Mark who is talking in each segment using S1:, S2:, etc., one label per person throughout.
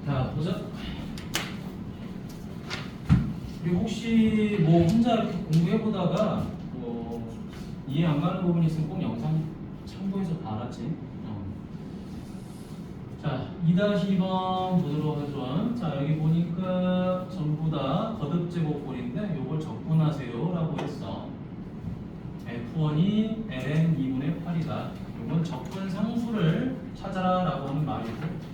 S1: 자, 보자. 우리 혹시 뭐 혼자 이렇게 공부해보다가 뭐 이해 안 가는 부분이 있으면 꼭 영상 참고해서 봐라지. 자, 2-2번 보도록 하죠. 자, 여기 보니까 전부 다 거듭제곱꼴인데 요걸 적분하세요 라고 했어. F1이 ln 2분의 8이다. 요건 적분 상수를 찾아라 라고 하는 말이고,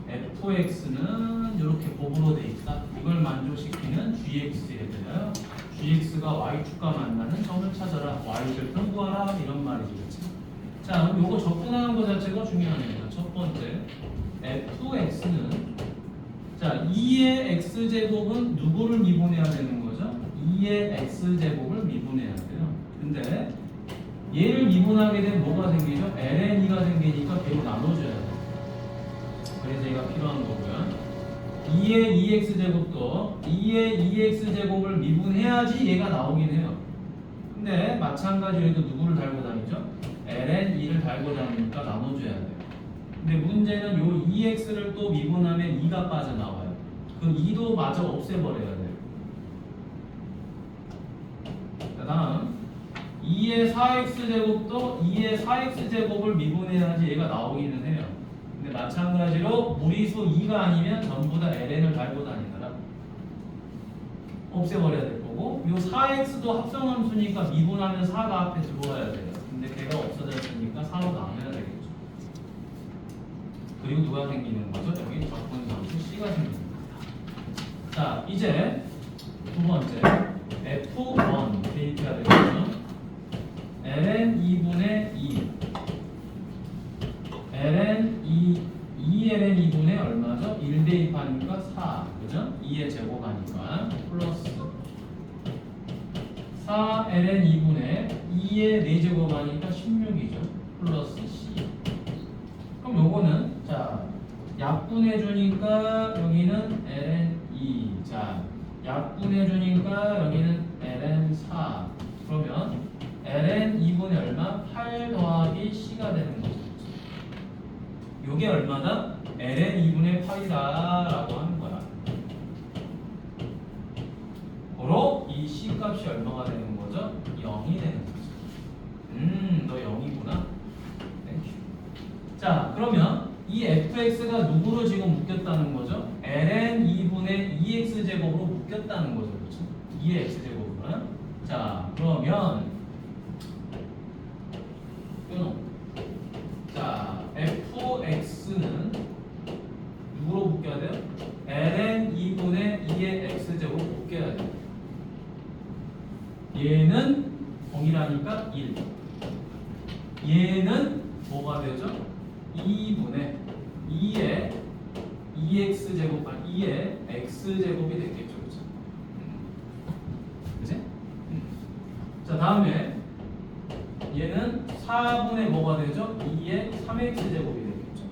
S1: fx는 이렇게 곱으로 돼 있다. 이걸 만족시키는 gx애들, gx가 y축과 만나는 점을 찾아라, y절편 구하라, 이런 말이지. 그치? 자, 그럼 요거 적분하는 거 자체가 중요하네요. 첫 번째, fx는 자 2의 x제곱은 누구를 미분해야 되는 거죠? 2의 x제곱을 미분해야 돼요. 근데 얘를 미분하게 되면 뭐가 생기죠? ln2가 생기니까 걔로 나눠줘야 돼요. 그래서 얘가 필요한 거고요. 2의 2x제곱도 2의 2x제곱을 미분해야지 얘가 나오긴 해요. 근데 마찬가지로 얘도 누구를 달고 다니죠? ln2를 달고 다니니까 나눠줘야 돼요. 근데 문제는 요 2x를 또 미분하면 2가 빠져나와요. 그럼 2도 마저 없애버려야 돼요. 자, 다음 2의 4x제곱도 2의 4x제곱을 미분해야지 얘가 나오기는 해요. 근데 마찬가지로 무리수 2가 아니면 전부 다 ln을 달고 다니더라. 없애버려야 될 거고, 요 4x도 합성함수니까 미분하면 4가 앞에 들어와야 돼요. 근데 걔가 없어졌으니까 4로 나눠야 되겠죠. 그리고 누가 생기는 거죠? 여기 적분상수 C가 생깁니다. 자, 이제 두 번째 F1 대입해야 되겠죠? ln 2분의 2 ln 2ln 2분의 얼마죠? 1 대입하니까 4, 그죠? 2의 제곱하니까 플러스 4ln 2분의 2의 4제곱하니까 16이죠. 플러스 C. 그럼 요거는 자 약분해주니까 여기는 ln2, 자 약분해주니까 여기는 ln4. 그러면 ln 2분의 얼마? 8 더하기 C가 되는 거죠. 요게 얼마다? ln 2분의 8이다 라고 하는 거야. 고로 이 C 값이 얼마가 되는 거죠? 0이 되는 거죠. 너 0이구나. 자, 그러면 이 fx가 누구로 지금 묶였다는 거죠? ln 2분의 2x제곱으로 묶였다는 거죠. 그렇죠? 2의 x제곱으로. 자, 그러면 자, fx는 누구로 묶여야 돼요? ln 2분의 2의 x제곱으로 묶여야 돼요. 얘는 동일하니까 1. 얘는 뭐가 되죠? 2분의 2의 2x제곱, 2의 x제곱이 되겠죠. 그죠? 그치? 자, 다음에 얘는 4분의 뭐가 되죠? 2의 3x제곱이 되겠죠.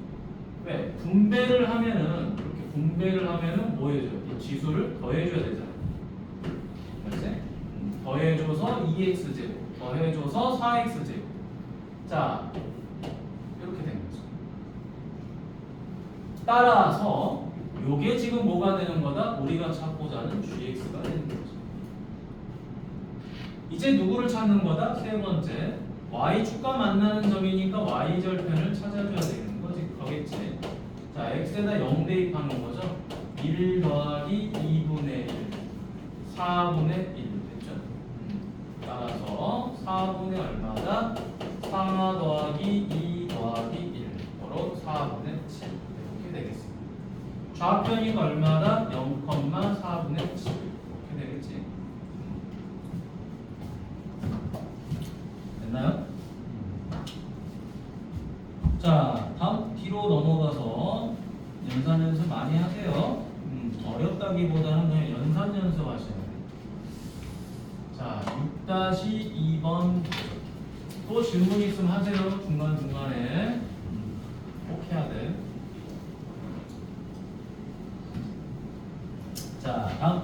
S1: 왜? 분배를 하면은, 이렇게 분배를 하면은 뭐 해줘요? 이 지수를 더해줘야 되잖아요. 그치? 더해줘서 2x제곱, 더해줘서 4x제곱. 자, 이렇게 된 거죠. 따라서 요게 지금 뭐가 되는 거다? 우리가 찾고자 하는 gx가 되는 거죠. 이제 누구를 찾는 거다? 세 번째, y축과 만나는 점이니까 y절편을 찾아줘야 되는 거지. 거겠지. 자, x에다 0 대입하는 거죠. 1 더하기 2분의 1, 4분의 1 됐죠. 따라서 4분의 얼마다? 4 더하기 2 더하기 1, 바로 4분의 7 이렇게 되겠습니다. 좌편이가 얼마다? 0,4분의 7 이렇게 되겠지. 됐나요? 자, 다음 뒤로 넘어가서 연산 연습 많이 하세요. 어렵다기보다는 그냥 연산 연습 하셔야 돼요. 자, 6-2번 또 질문 있으면 하세요. 중간중간에 꼭 해야 돼. 자, 다음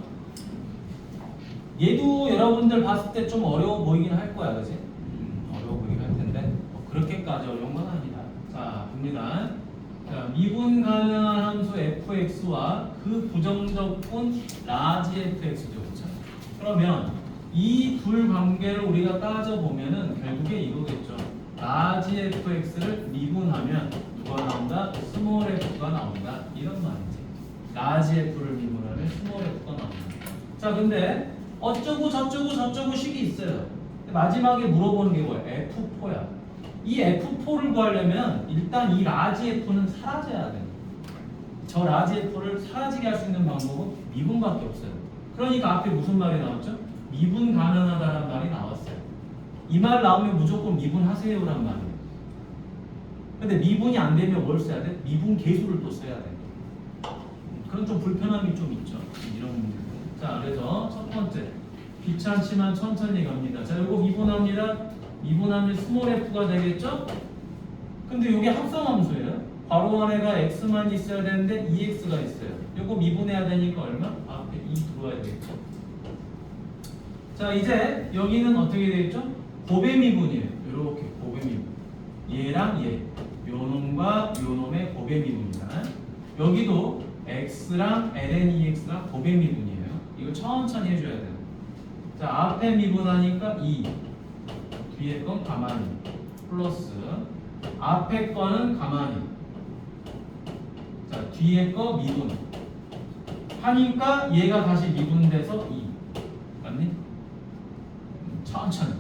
S1: 얘도 여러분들 봤을 때 좀 어려워 보이긴 할 거야, 그치? 어려워 보이긴 할 텐데 그렇게까지 어려운 건 아니다. 자, 봅니다. 자, 미분 가능한 함수 f fx와 그 부정적분 라지 fx죠. 그렇죠? 그러면 이 둘 관계를 우리가 따져보면은 결국에 이거겠죠. 라지 fx를 미분하면 누가 나온다? 스몰 f가 나온다. 이런 말이지. 라지 f를 미분하면 스몰 f가 나온다. 자, 근데 어쩌고 저쩌고 식이 있어요. 마지막에 물어보는 게 뭐야? F4야. 이 F4를 구하려면 일단 이 라지 F는 사라져야 돼. 저 라지 F를 사라지게 할 수 있는 방법은 미분밖에 없어요. 그러니까 앞에 무슨 말이 나왔죠? 미분 가능하다는 말이 나왔어요. 이 말 나오면 무조건 미분하세요란 말이에요. 근데 미분이 안 되면 뭘 써야 돼? 미분 계수를 또 써야 돼. 그런 좀 불편함이 좀 있죠. 이런 문제들. 자, 그래서 첫 번째. 귀찮지만 천천히 갑니다. 자, 요거 미분합니다. 미분하면 스몰 f가 되겠죠? 근데 이게 합성함수예요. 괄호 안에가 x만 있어야 되는데 2x가 있어요. 요거 미분해야 되니까 얼마? 앞에 2 들어와야 되겠죠? 자, 이제 여기는 어떻게 되겠죠? 곱의 미분이에요. 요렇게 곱의 미분. 얘랑 얘. 요 놈과 요 놈의 곱의 미분이다. 여기도 x랑 ln 2x가 곱의 미분이에요. 이거 천천히 해줘야 돼요. 자, 앞에 미분하니까 2, 뒤에 건 가만히, 플러스 앞에 거는 가만히, 자, 뒤에 거 미분 하니까 얘가 다시 미분돼서 2. 맞니? 천천히.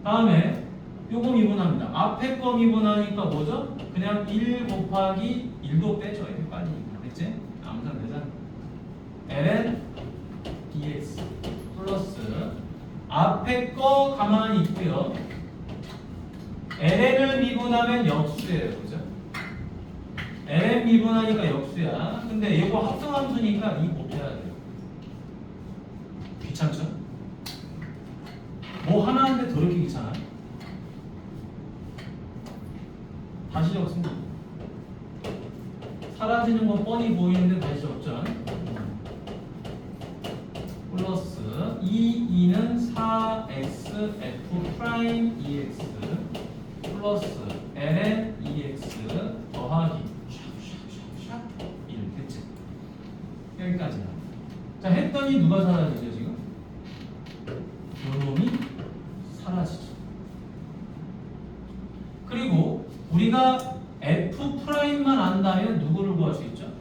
S1: 다음에 요거 미분합니다. 앞에 거 미분하니까 뭐죠? 그냥 1 곱하기 1도 빼줘. 이렇게 빠지니까. 됐지? 암산 되잖아. ln dx 플러스 앞에 거 가만히 있고요. ln을 미분하면 역수예요. 그죠? ln 미분하니까 역수야. 근데 이거 합성함수니까 이 곱해야 돼요. 귀찮죠? 뭐 하나 하는데 더럽게 귀찮아? 다시 적습니다. 사라지는 건 뻔히 보이는데 다시 적죠. 플러스 2는 4x f 프라임 2x 플러스 ln 2x 더하기 샵샵샵샵 1 됐지? 여기까지나. 자, 했더니 누가 사라지죠 지금? 요놈이 사라지죠. 그리고 우리가 f 프라임만 안다면 누구를 구할 수 있죠?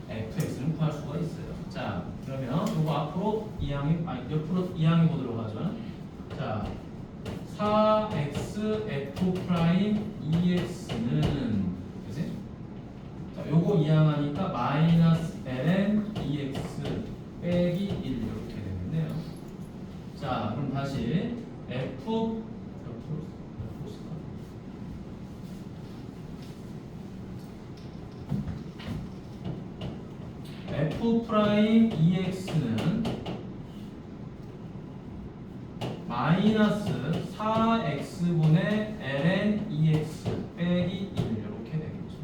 S1: fx는 구할 수가 있어요. 자, 그러면 이거 앞으로 이항이 옆으로 이항해 보도록 하죠. 자, 4x f 프라임 2x는 그지? 자, 요거 이항하니까 마이너스 ln 2x 빼기 1 이렇게 되겠네요. 자, 그럼 다시 f f 프라임 2x는 마이너스 4x분의 ln 2x 빼기 1 이렇게 되겠죠.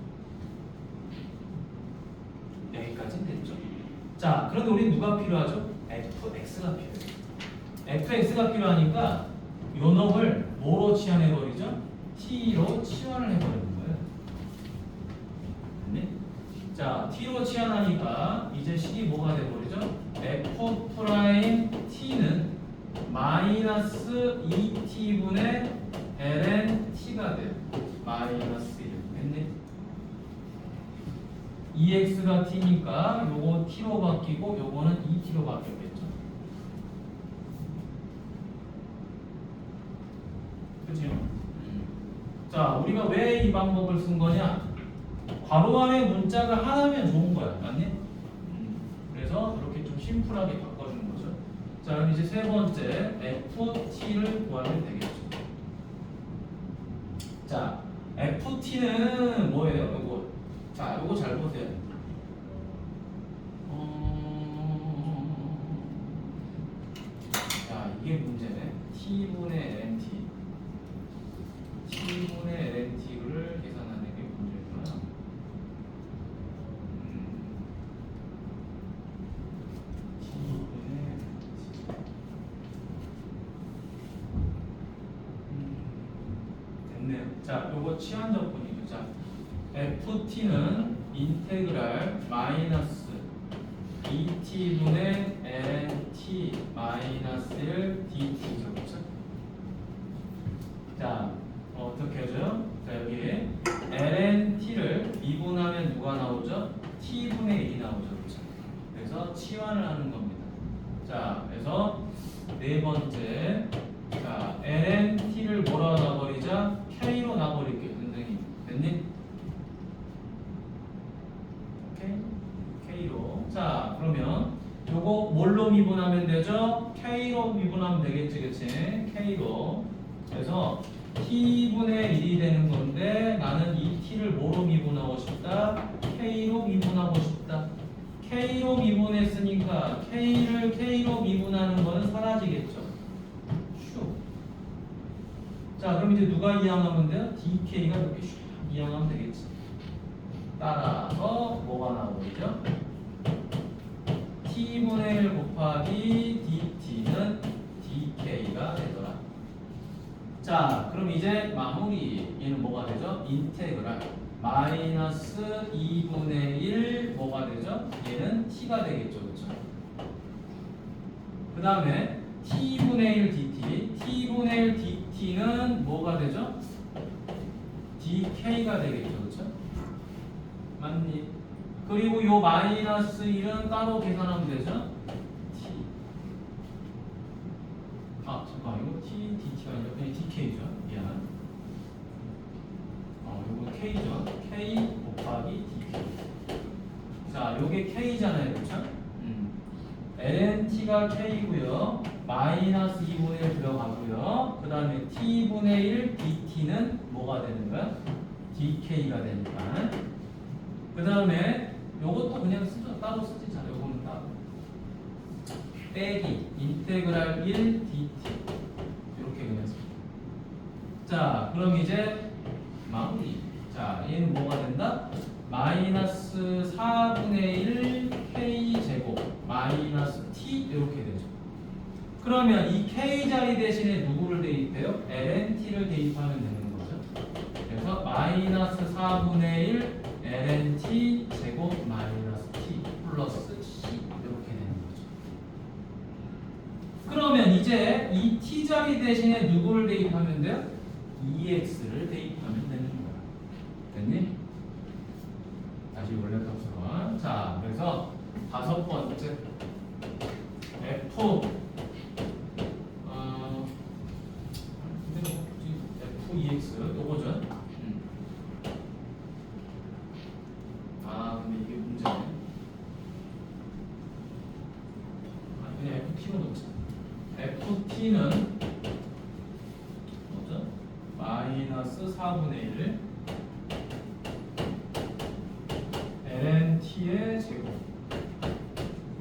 S1: 여기까지 됐죠. 자, 그런데 우리 누가 필요하죠? fx가 필요해요. fx가 필요하니까 요 놈을 뭐로 치환해버리죠? t로 치환을 해버리는 거예요. 네? 자, t로 치환하니까 이제 식이 뭐가 돼버리죠? f 프라임 t는 마이너스 2t분의 ln t가 돼요. 마이너스 1 됐네? 2x가 t니까 요거 t로 바뀌고 요거는 2t로 바뀌었겠죠. 그치? 자, 우리가 왜 이 방법을 쓴 거냐? 괄호 안에 문자가 하나면 좋은 거야. 맞니? 그래서 이렇게 좀 심플하게 바꿔주는 거죠. 자, 그럼 이제 세 번째 ft를 구하면 되겠죠. 자, ft는 뭐예요? 요거. 자, 요거 잘 보세요. 자, 이게 문제네. t분의 ln t. t분의 ln t를 계산하는 게 문제구나. t분의 됐네요. 자, 요거 치환 적분이죠. 자, ft는 인테그랄 마이너스 2t분의 ln t 마이너스 1 dt죠. 그렇죠? 자, 어떻게 하죠? 자, 여기 ln t를 미분하면 누가 나오죠? t분의 1이 나오죠. 그렇죠? 그래서 치환을 하는 겁니다. 자, 그래서 네 번째, 자, ln t를 뭐로 놔버리자? k로 놔버릴게요, 선생님. 됐니? 오케이? k로. 자, 그러면 요거 뭘로 미분하면 되죠? k로 미분하면 되겠지, 그치? k로. 그래서 t분의 1이 되는 건데 나는 이 t를 뭐로 미분하고 싶다? k로 미분하고 싶다. k로 미분했으니까 k를 k로 미분하는 거는 사라지겠죠. 슉. 자, 그럼 이제 누가 이항하면 돼요? dk가 이렇게 슉 이항하면 되겠지. 따라서 뭐가 나오죠? t분의 1 곱하기 dt는 dk가 되더라. 자, 그럼 이제 마무리. 얘는 뭐가 되죠? 인테그랄 마이너스 2분의 1 뭐가 되죠? 얘는 t가 되겠죠. 그렇죠? 그 다음에 t분의 1 dt t분의 1 dt는 뭐가 되죠? dk가 되겠죠. 그렇죠? 맞니? 그리고 요 마이너스 1은 따로 계산하면 되죠? t. 아, 잠깐 이거 t, dt가 아니라 그냥 dk죠. 미안. 요거 k죠. k 곱하기 dk. 자, 요게 k잖아요. 그렇죠? ln t가 k고요. 마이너스 2분의 1 들어가고요. 그 다음에 t분의 1 dt는 뭐가 되는 거야? dk가 되니까. 그 다음에 요것도 그냥 쓰죠. 따로 쓰지. 자, 요거는 따로. 빼기 인테그랄 1 dt 이렇게 그냥 씁니다. 자, 그럼 이제 마무리. 자, 얘는 뭐가 된다? 마이너스 4분의 1 k제곱 마이너스 t 이렇게 되죠. 그러면 이 k 자리 대신에 누구를 대입해요? ln t를 대입하면 되는 거죠. 그래서 마이너스 4분의 1 ln t 제곱 마이너스 t 플러스 c 이렇게 되는 거죠. 그러면 이제 이 t 자리 대신에 누구를 대입하면 돼요? ex를 대입하면 되는 거야. 됐니? 다시 원래 값으로. 자, 그래서 다섯 번째 f fEX 요거죠. 아, 근데 이게 문제네. 그냥 FT로 놓자. FT는 뭐죠? 마이너스 4분의 1 ln t의 제곱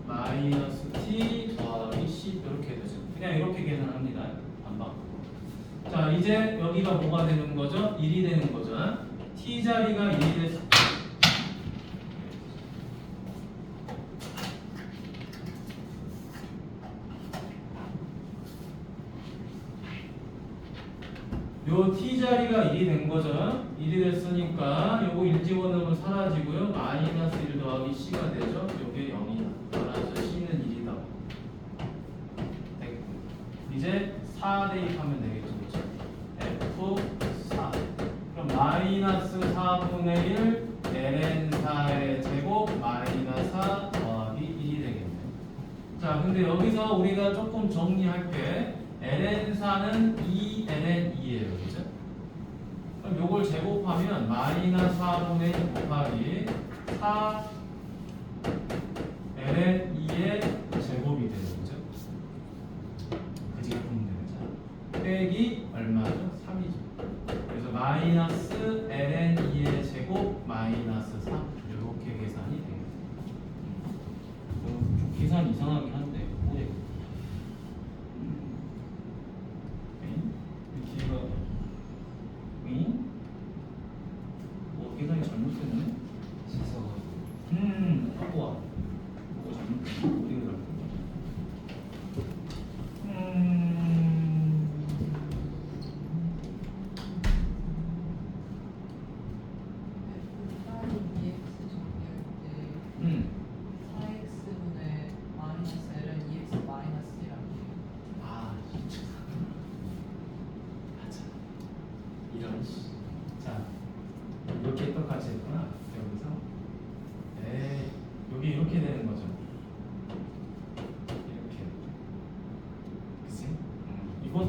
S1: 마이너스 t 더하기 c 이렇게 되죠. 그냥 이렇게 계산합니다. 반박. 자, 이제 여기가 뭐가 되는 거죠? 1이 되는 거죠. t 자리가 1이 됐을 때 요 t 자리가 1이 된 거죠. 1이 됐으니까 요거 1 집어넣으면 사라지고요. 마이너스 1 더하기 c가 되죠. 요게 0이다. 따라서 c는 1이다. 됐고. 이제 4 대입하면 되겠죠. 그렇죠? f4. 그럼 마이너스 4분의 1 ln 4의 제곱 마이너스 4 더하기 1이 되겠네요. 자, 근데 여기서 우리가 조금 정리할게. ln4는 2ln2예요. 그죠? 그럼 요걸 제곱하면 마이너스 4분의 1 곱하기 4 ln2의 제곱이 되는 거죠. 그지? 빼기 얼마죠? 3이죠. 그래서 마이너스 ln2의 제곱 마이너스 3 이렇게 계산이 됩니다. 좀 계산 이상하긴 한데 뭐예요? 뭐 계산이 잘못됐네? 하고 와. 뭐가 잘못됐네? 어디가 잘못됐네?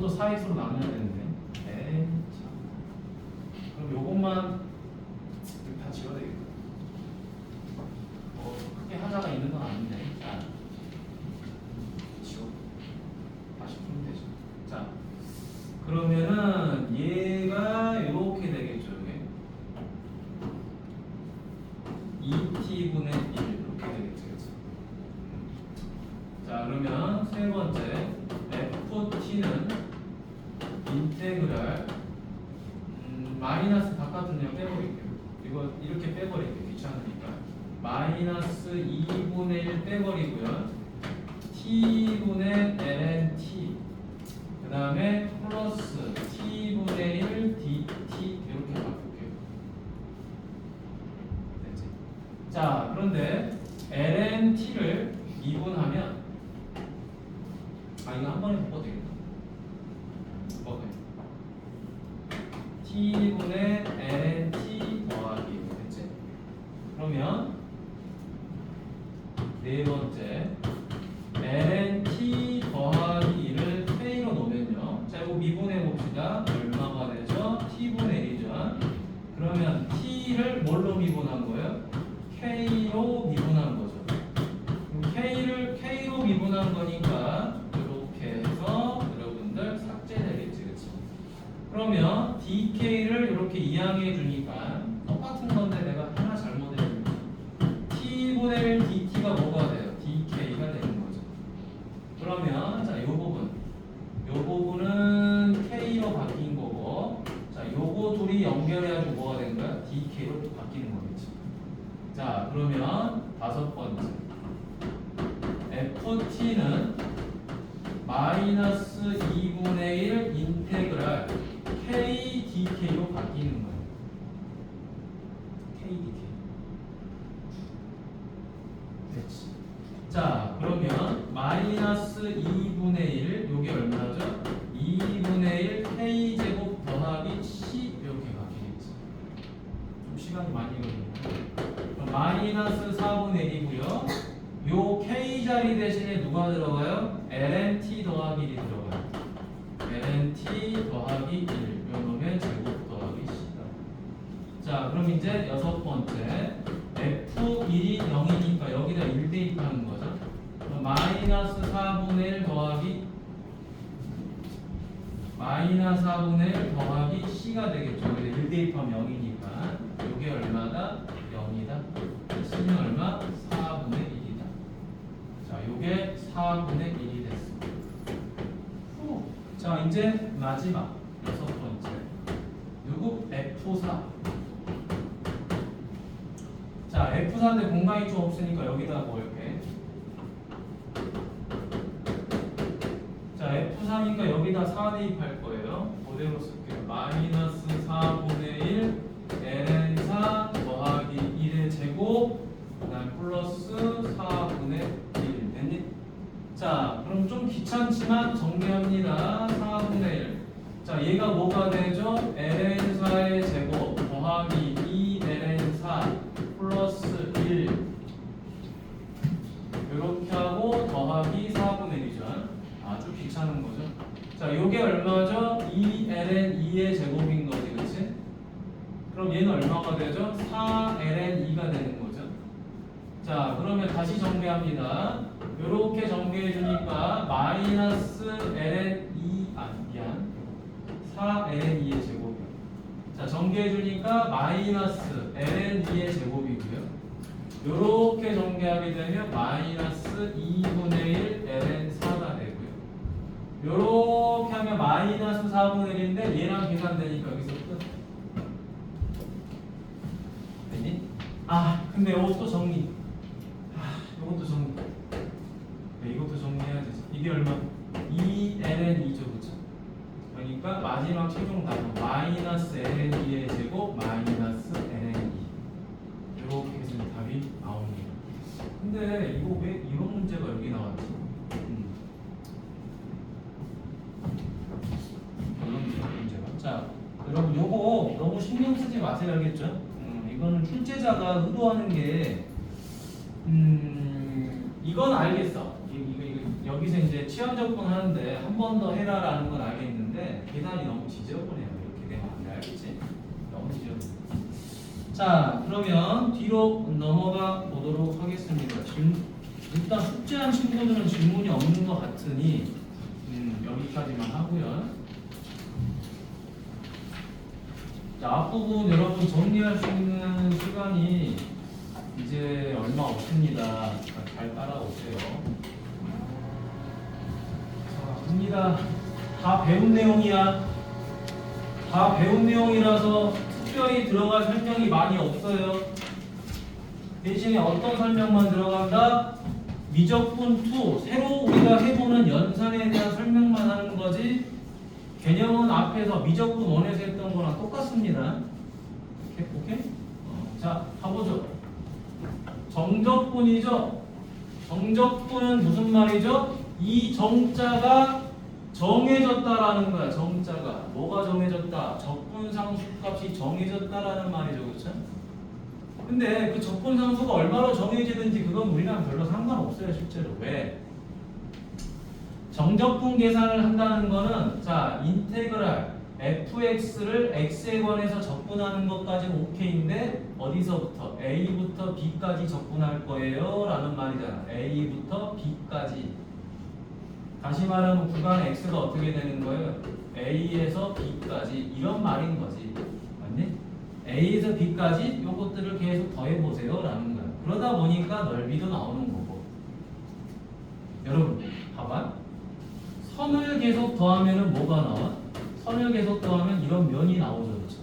S1: 요것도 4x로 나누면 되는데. 에이 참. 그럼 요것만 이렇게 다 지워야 되겠다. 크게 하자가 있는 건 아닌데. 자, 지워. 다시 풀면 되죠. 자, 그러면은 얘가 이렇게 되겠죠. 이게 2t분의 1 이렇게 되겠죠. 그렇죠? 자, 그러면 세 번째 ft는 인테그랄 마이너스 바깥은 그냥 빼버릴게요. 이거 이렇게 빼버릴게요. 귀찮으니까. 마이너스 2분의 1 빼버리고요. t분의 ln 그 다음에 플러스 t분의 1 dt 이렇게 바꿀게요. 됐지? 자, 그런데 ln t를 미분하면 이거 한 번에 묶어도 되겠다. 뭐가 t분의 ln t 더하기 됐지? 그러면 네 번째 ln t 더하기 1을 k로 놓으면요. 자, 이거 미분해 봅시다. 얼마가 되죠? t분의 1이죠. 그러면 t를 뭘로 미분한 거예요? k로 미분한 거죠. 그럼 k를 k로 미분한 거니까 이렇게 해서 여러분들 삭제되겠지, 그렇죠? 그러면 dk를 이렇게 이항해 주니까 똑같은 건데 내가 하나 잘못했는데 t분의 1 dt가 뭐가 돼요? dk가 되는 거죠. 그러면 자, 요 부분은 k로 바뀐 거고, 자, 요거 둘이 연결해가지고 뭐가 된 거야? dk로 바뀌는 거겠죠. 자, 그러면 다섯 번째 ft는 마이너스 2분의 1 인테그랄 k dk로 바뀌는 거예요. k dk. 됐지. 자, 그러면 마이너스 2분의 1 요게 얼마죠? 2분의 1 k 제곱 더하기 c 이렇게 바뀌겠지. 좀 시간이 많이 걸리네요. 그럼 마이너스 4분의 1이고요. 요 k 자리 대신에 누가 들어가요? ln t 더하기 1이 들어가요. ln t 더하기 1 요놈의 제곱 더하기 c다. 자, 그럼 이제 여섯 번째 f1이 0이니까 여기다 1 대입하는 거죠. 그럼 마이너스 4분의 1 더하기 마이너스 4분의 1 더하기 c가 되겠죠. 근데 1 대입하면 0이니까 요게 얼마다? 0이다. c는 얼마? 4분의 1이다. 자, 요게 4분의 1이 됐습니다. 자, 이제 마지막 여섯 번째 누구? F4. 자, F4인데 공간이 좀 없으니까 여기다 뭐 이렇게. 자, F4니까 여기다 4 대입할 거예요. 그대로 쓸게요. 마이너스 4분의 1 ln 4 더하기 1의 제곱 그 다음 플러스 4분의 1 됐니? 자, 그럼 좀 귀찮지만 정리합니다. 4분의 1. 자, 얘가 뭐가 되죠? ln 4의 제곱 더하기 2 ln 4 플러스 1 이렇게 하고 더하기 4분의 1이죠. 아주 귀찮은 거죠. 자, 요게 얼마죠? 2 ln 2의 제곱인 거지, 그렇지? 그럼 얘는 얼마가 되죠? 4 ln 2가 되는 거죠. 자, 그러면 다시 정리합니다. 요렇게 정리해 주니까 마이너스 ln 2 미안 4 ln 2의 제곱이요. 자, 정리해 주니까 마이너스 ln 2의 제곱이고요. 요렇게 정리하게 되면 마이너스 2분의 1 ln 4가 되고요. 요렇게 하면 마이너스 4분의 1인데 얘랑 계산되니까 여기서 끝. 됐니? 근데 요것도 정리. 요것도 정리. 네, 이것도 정리해야 되지. 이게 얼마? 2 ln 2죠, 그쵸? 그러니까 마지막 최종 답은 마이너스 ln 2의 제곱 마이너스 ln 2 이렇게 해서 답이 나옵니다. 근데 이거 왜 이런 문제가 여기 나왔지? 이런 문제가. 자, 여러분 요거 너무 신경 쓰지 마세요, 알겠죠? 이거는 출제자가 의도하는 게 이건 알겠어. 이거 여기서 이제 취향 접근 하는데 한 번 더 해라라는 건 알겠는데. 되는데 계산이 너무 지저분해요. 이렇게 되면 안 돼. 알겠지? 너무 지저분해. 자, 그러면 뒤로 넘어가 보도록 하겠습니다. 일단 숙제한 친구들은 질문이 없는 것 같으니 여기까지만 하고요. 자, 앞부분 여러분 정리할 수 있는 시간이 이제 얼마 없습니다. 잘 따라오세요. 자, 갑니다. 다 배운 내용이야. 다 배운 내용이라서 특별히 들어갈 설명이 많이 없어요. 대신에 어떤 설명만 들어간다? 미적분 2, 새로 우리가 해보는 연산에 대한 설명만 하는 거지 개념은 앞에서 미적분 1에서 했던 거랑 똑같습니다. 오케이? 자, 가보죠. 정적분이죠. 정적분은 무슨 말이죠? 이 정자가 정해졌다라는 거야. 정자가 뭐가 정해졌다? 적분상수값이 정해졌다라는 말이죠, 그렇죠? 근데 그 적분상수가 얼마로 정해지든지 그건 우리랑 별로 상관없어요, 실제로. 왜? 정적분 계산을 한다는 거는 자 인테그랄 fx를 x에 관해서 적분하는 것까지는 오케이인데 어디서부터? a부터 b까지 적분할 거예요 라는 말이잖아. a부터 b까지. 다시 말하면 구간 x가 어떻게 되는 거예요? a에서 b까지 이런 말인 거지. 맞니? a에서 b까지 요것들을 계속 더해보세요 라는 거야. 그러다 보니까 넓이도 나오는 거고. 여러분 봐봐. 선을 계속 더하면 뭐가 나와? 선을 계속 더하면 이런 면이 나오죠. 그렇죠?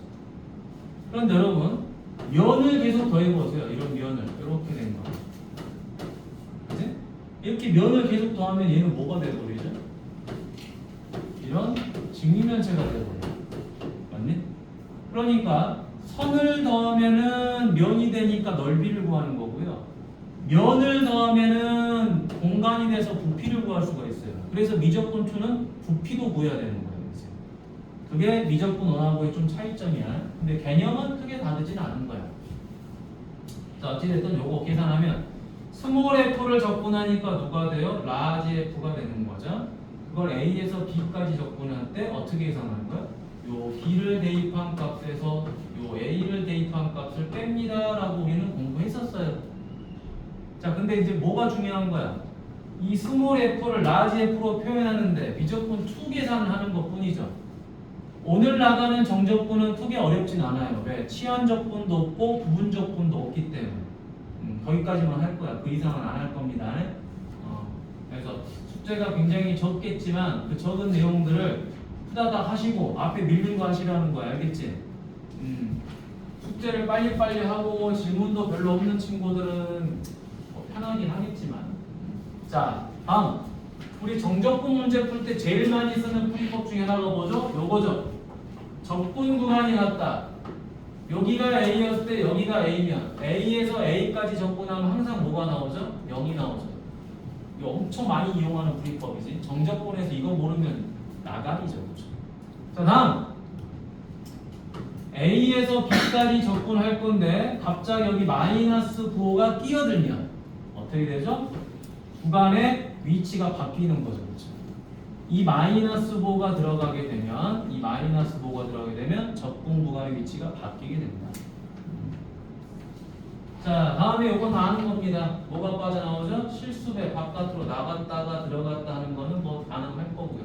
S1: 그런데 여러분 면을 계속 더해보세요. 이런 면을 이렇게 된 거. 그치? 이렇게 면을 계속 더하면 얘는 뭐가 돼버리죠? 이런 직리면체가 돼버려요. 맞니? 그러니까 선을 더하면은 면이 되니까 넓이를 구하는 거고요. 면을 더하면은 공간이 돼서 부피를 구할 수가 있어요. 그래서 미적분 2는 부피도 구해야 되는 거예요. 그게 미적분 1하고의 좀 차이점이야. 근데 개념은 크게 다르진 않은 거야. 자, 어찌됐든 요거 계산하면 스몰 f를 적분하니까 누가 돼요? 라지 f가 되는 거죠. 그걸 a에서 b까지 적분할 때 어떻게 계산하는 거야? 요 b를 대입한 값에서 요 a를 대입한 값을 뺍니다 라고 우리는 공부했었어요. 자, 근데 이제 뭐가 중요한 거야? 이 스몰 f를 라지 f로 표현하는데 미적분 2 계산을 하는 것 뿐이죠. 오늘 나가는 정적분은 크게 어렵진 않아요. 왜? 치환적분도 없고 부분적분도 없기 때문에 거기까지만 할 거야. 그 이상은 안 할 겁니다. 그래서 숙제가 굉장히 적겠지만 그 적은 내용들을 후다닥 하시고 앞에 밀린 거 하시라는 거야. 알겠지? 숙제를 빨리빨리 하고 질문도 별로 없는 친구들은 뭐 편하긴 하겠지만 자, 다음 우리 정적분 문제 풀 때 제일 많이 쓰는 풀이법 중에 하나가 뭐죠? 요거죠. 적분 구간이 같다. 여기가 A였을 때 여기가 A면 A에서 A까지 적분하면 항상 뭐가 나오죠? 0이 나오죠. 이거 엄청 많이 이용하는 풀이법이지. 정적분에서 이거 모르면 나가리죠. 그렇죠? 자, 다음 A에서 B까지 적분할 건데 갑자기 여기 마이너스 9호가 끼어들면 어떻게 되죠? 구간의 위치가 바뀌는 거죠. 그렇죠? 이 마이너스 5가 들어가게 되면 적분 구간의 위치가 바뀌게 됩니다. 자, 다음에 이건 다 아는 겁니다. 뭐가 빠져나오죠? 실수배 바깥으로 나갔다가 들어갔다 하는 거는 뭐 가능할 거고요.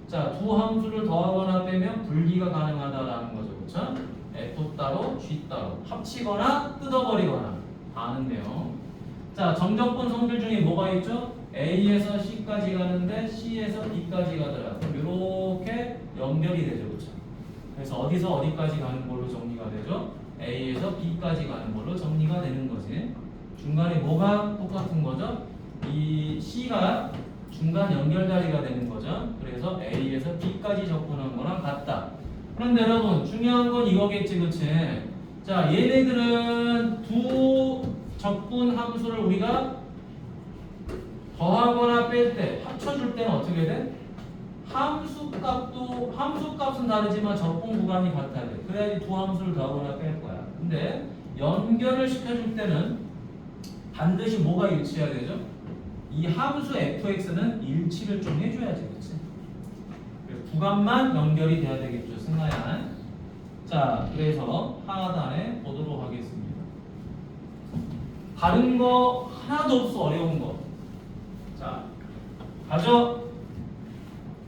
S1: 자, 두 함수를 더하거나 빼면 분리가 가능하다라는 거죠. 그렇죠? F 따로 G 따로 합치거나 뜯어버리거나 다 아는 내용. 자, 정적분 성질 중에 뭐가 있죠? A에서 C까지 가는데 C에서 B까지 가더라. 그럼 이렇게 연결이 되죠. 그렇죠? 그래서 어디서 어디까지 가는 걸로 정리가 되죠? A에서 B까지 가는 걸로 정리가 되는 거지. 중간에 뭐가 똑같은 거죠? 이 C가 중간 연결다리가 되는 거죠. 그래서 A에서 B까지 적분한 거랑 같다. 그런데 여러분 중요한 건 이거겠지, 그치? 자, 얘네들은 두 적분 함수를 우리가 더하거나 뺄 때, 합쳐줄 때는 어떻게 돼? 함수값은 다르지만 적분 구간이 같아야 돼. 그래야지 두 함수를 더하거나 뺄 거야. 근데 연결을 시켜줄 때는 반드시 뭐가 일치해야 되죠? 이 함수 fx는 일치를 좀 해줘야지, 그렇지? 두 구간만 연결이 돼야 되겠죠. 승하야. 자, 그래서 하단에 보도록 하겠습니다. 다른 거 하나도 없어. 어려운 거. 자, 가죠.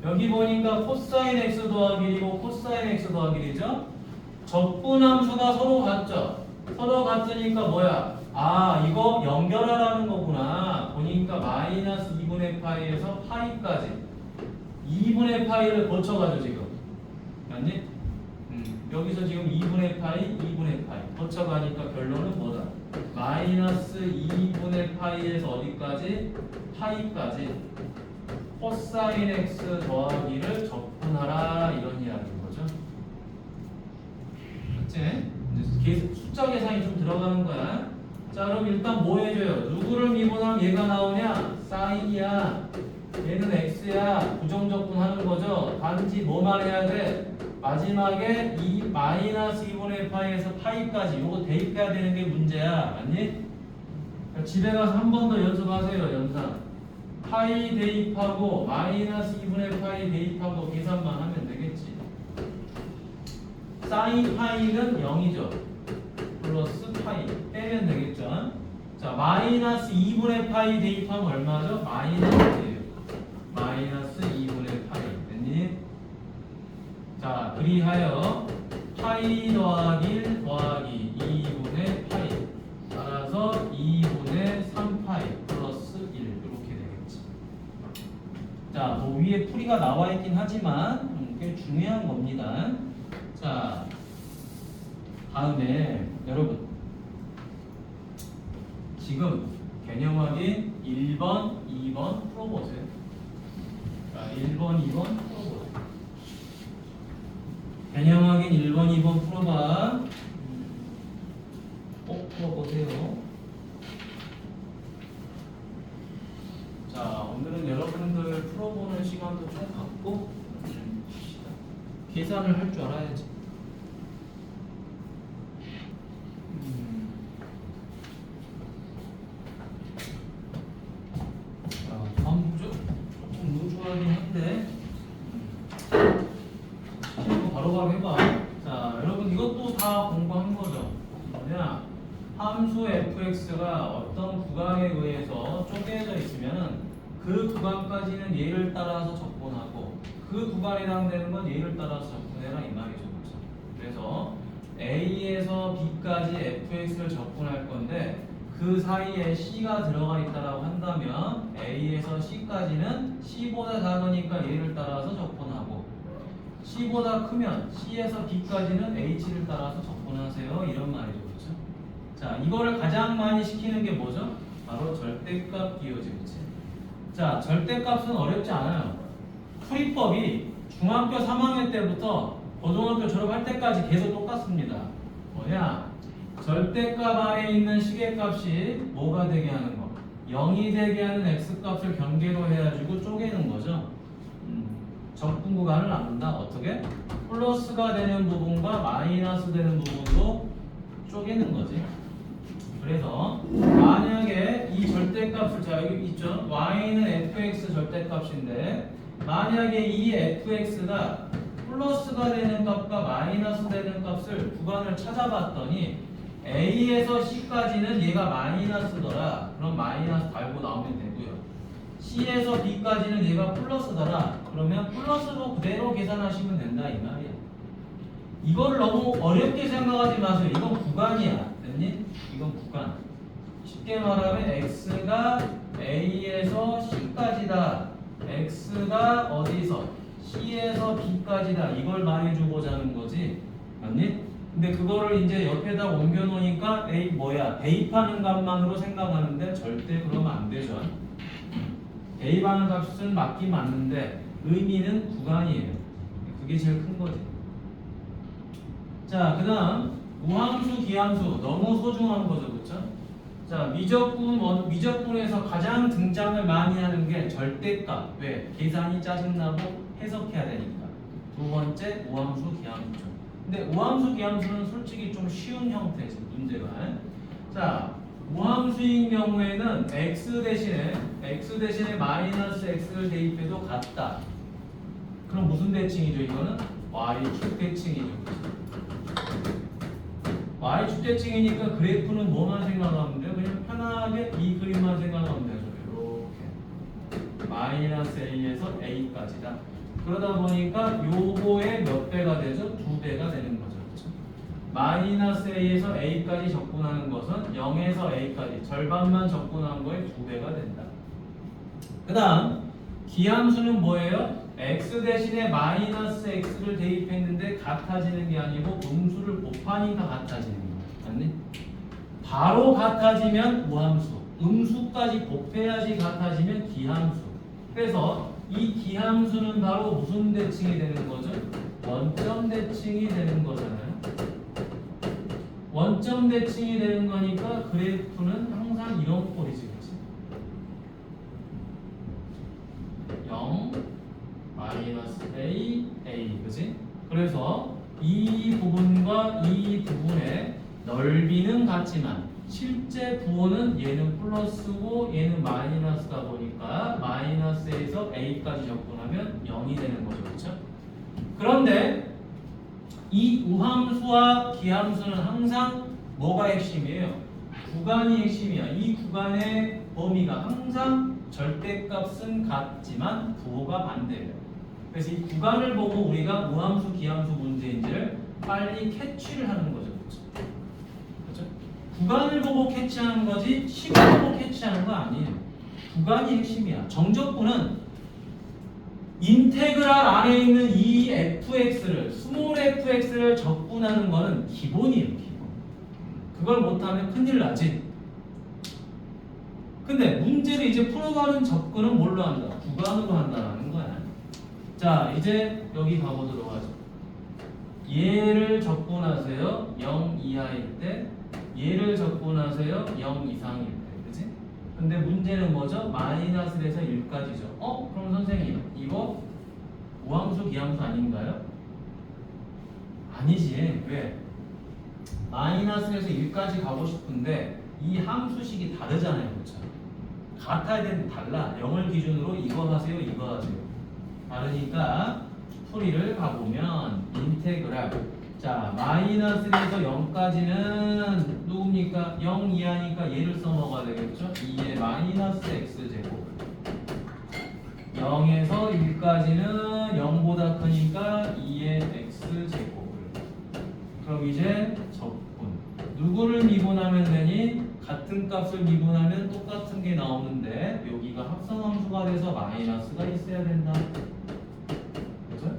S1: 여기 보니까 코사인 x 더하기 1이고 코사인 x 더하기 1이죠. 적분함수가 서로 같죠. 서로 같으니까 뭐야? 아, 이거 연결하라는 거구나. 보니까 마이너스 2분의 파이에서 파이까지 2분의 파이를 거쳐가죠 지금. 맞니? 여기서 지금 2분의 파이, 2분의 파이 거쳐가니까 결론은 뭐다? 마이너스 2분의 파이에서 어디까지? 파이까지 코사인 x 더하기를 적분하라 이런 이야기인 거죠. 맞지? 이제 숫자 계산이 좀 들어가는 거야. 자, 그럼 일단 뭐 해줘요? 누구를 미분하면 얘가 나오냐? 사인이야. 얘는 x야. 부정적분 하는 거죠. 단지 뭐만 해야 돼? 마지막에 이 마이너스 2분의 파이에서 파이까지 요거 대입해야 되는 게 문제야. 맞니? 집에 가서 한 번 더 연습하세요. 연산. 파이 대입하고 마이너스 2분의 파이 대입하고 계산만 하면 되겠지. 사인 파이는 0이죠. 플러스 파이 빼면 되겠죠. 자, 마이너스 2분의 파이 대입하면 얼마죠? 마이너스예요. 마이너스 2분의 파이. 됐니? 자, 그리하여 파이 더하기 1 더하기 2분의 파이 따라서 2분의 3파이 플러스 1 이렇게 되겠지. 자, 뭐 위에 풀이가 나와 있긴 하지만 꽤 중요한 겁니다. 자, 다음에 여러분 지금 개념 확인 1번, 2번 풀어보세요. 자, 1번, 2번 풀어보세요. 개념 확인 1번, 2번 풀어봐. 풀어보세요. 자, 오늘은 여러분들 풀어보는 시간도 좀 갖고 계산을 할 줄 알아야지. 자, 다음 문제 조금 루즈하긴 한데 바로바로 해봐. 자, 여러분 이것도 다 공부한 거죠. 뭐냐? 함수 fx가 어떤 구간에 의해서 쪼개져 있으면 그 구간까지는 얘를 따라서 적분하고 그 구간에 해당되는 건 얘를 따라서 적분해라 이 말이죠. 그렇죠? 그래서 A에서 B까지 fx를 적분할 건데 그 사이에 C가 들어가 있다라고 한다면 A에서 C까지는 C보다 작으니까 얘를 따라서 적분하고 C보다 크면 C에서 B까지는 H를 따라서 적분하세요. 이런 말이죠. 그렇죠? 자, 이거를 가장 많이 시키는 게 뭐죠? 바로 절대값 기호지. 그렇지? 자, 절대값은 어렵지 않아요. 풀이법이 중학교 3학년 때부터 고등학교 졸업할 때까지 계속 똑같습니다. 뭐냐? 절대값 안에 있는 시계값이 뭐가 되게 하는 거? 0이 되게 하는 x값을 경계로 해가지고 쪼개는 거죠. 적분 구간을 나눈다. 어떻게? 플러스가 되는 부분과 마이너스 되는 부분도 쪼개는 거지. 그래서 만약에 이 절대값을 자 여기 있죠. y는 fx 절대값인데 만약에 이 fx가 플러스가 되는 값과 마이너스 되는 값을 구간을 찾아봤더니 a에서 c까지는 얘가 마이너스더라. 그럼 마이너스 달고 나오면 되고요. c에서 b까지는 얘가 플러스더라. 그러면 플러스로 그대로 계산하시면 된다 이 말이야. 이걸 너무 어렵게 생각하지 마세요. 이건 구간이야. 됐니? 이건 구간. 쉽게 말하면 x가 a에서 c까지다. x가 어디서? c에서 b까지다. 이걸 말해주고자 하는 거지. 맞니? 근데 그거를 이제 옆에다 옮겨 놓으니까 a 뭐야? 대입하는 값만으로 생각하는데 절대 그러면 안 되죠. 대입하는 값은 맞긴 맞는데 의미는 구간이에요. 그게 제일 큰 거지. 자, 그 다음 우함수, 기함수 너무 소중한 거죠. 그렇죠? 자, 미적분에서 가장 등장을 많이 하는 게 절대값. 왜? 계산이 짜증나고 해석해야 되니까. 두 번째 우함수, 기함수죠. 근데 우함수, 기함수는 솔직히 좀 쉬운 형태지 문제가. 자, 우함수인 경우에는 x 대신에 마이너스 x를 대입해도 같다. 그럼 무슨 대칭이죠? 이거는 y축 대칭이죠. y축 대칭이니까 그래프는 뭐만 생각하면 돼요? 그냥 편하게 이 그림만 생각하면 되죠. 이렇게 마이너스 a에서 a까지다. 그러다 보니까 요거의 몇 배가 되죠? 2배가 되는 거죠. 그렇죠? 마이너스 a에서 a까지 적분하는 것은 0에서 a까지 절반만 적분한 거에 2배가 된다. 그 다음 기함수는 뭐예요? x 대신에 마이너스 x를 대입했는데 같아지는 게 아니고 음수를 곱하니까 같아지는 거야. 맞니? 바로 같아지면 무함수, 음수까지 곱해야지 같아지면 기함수. 그래서 이 기함수는 바로 무슨 대칭이 되는 거죠? 원점 대칭이 되는 거잖아요. 원점 대칭이 되는 거니까 그래프는 항상 이런 꼴이지. 그치? 0 마이너스 a, a, 그지? 그래서 이 부분과 이 부분의 넓이는 같지만 실제 부호는 얘는 플러스고 얘는 마이너스다 보니까 마이너스에서 a까지 적분하면 0이 되는 거죠. 그렇죠? 그런데 이 우함수와 기함수는 항상 뭐가 핵심이에요? 구간이 핵심이야. 이 구간의 범위가 항상 절대값은 같지만 부호가 반대예요. 그래서 이 구간을 보고 우리가 우함수, 기함수 문제인지를 빨리 캐치를 하는 거죠. 그렇죠? 구간을 보고 캐치하는 거지 식을 보고 캐치하는 거 아니에요. 구간이 핵심이야. 정적분은 인테그랄 안에 있는 이 fx를 스몰 fx를 적분하는 거는 기본이에요. 기본. 그걸 못하면 큰일 나지. 근데 문제를 이제 풀어가는 접근은 뭘로 한다? 구간으로 한다는 거야. 자, 이제 여기 가보도록 하죠. 얘를 적분하세요. 0 이하일 때, 얘를 적분하세요. 0 이상일 때, 그치? 근데 문제는 뭐죠? 마이너스에서 1까지죠. 그럼 선생님, 이거 우함수, 기함수 아닌가요? 아니지. 왜? 마이너스에서 1까지 가고 싶은데 이 함수식이 다르잖아요. 그렇죠? 같아야 되는데 달라. 0을 기준으로 이거 하세요, 이거 하세요. 다르니까 풀이를 가보면 인테그랄. 자, 마이너스에서 0까지는 누굽니까? 0 이하니까 얘를 써먹어야 되겠죠? 2의 마이너스 x제곱. 0에서 1까지는 0보다 크니까 2의 x제곱. 그럼 이제 적분. 누구를 미분하면 되니? 같은 값을 미분하면 똑같은 게 나오는데 여기가 합성함수가 돼서 마이너스가 있어야 된다. 그죠?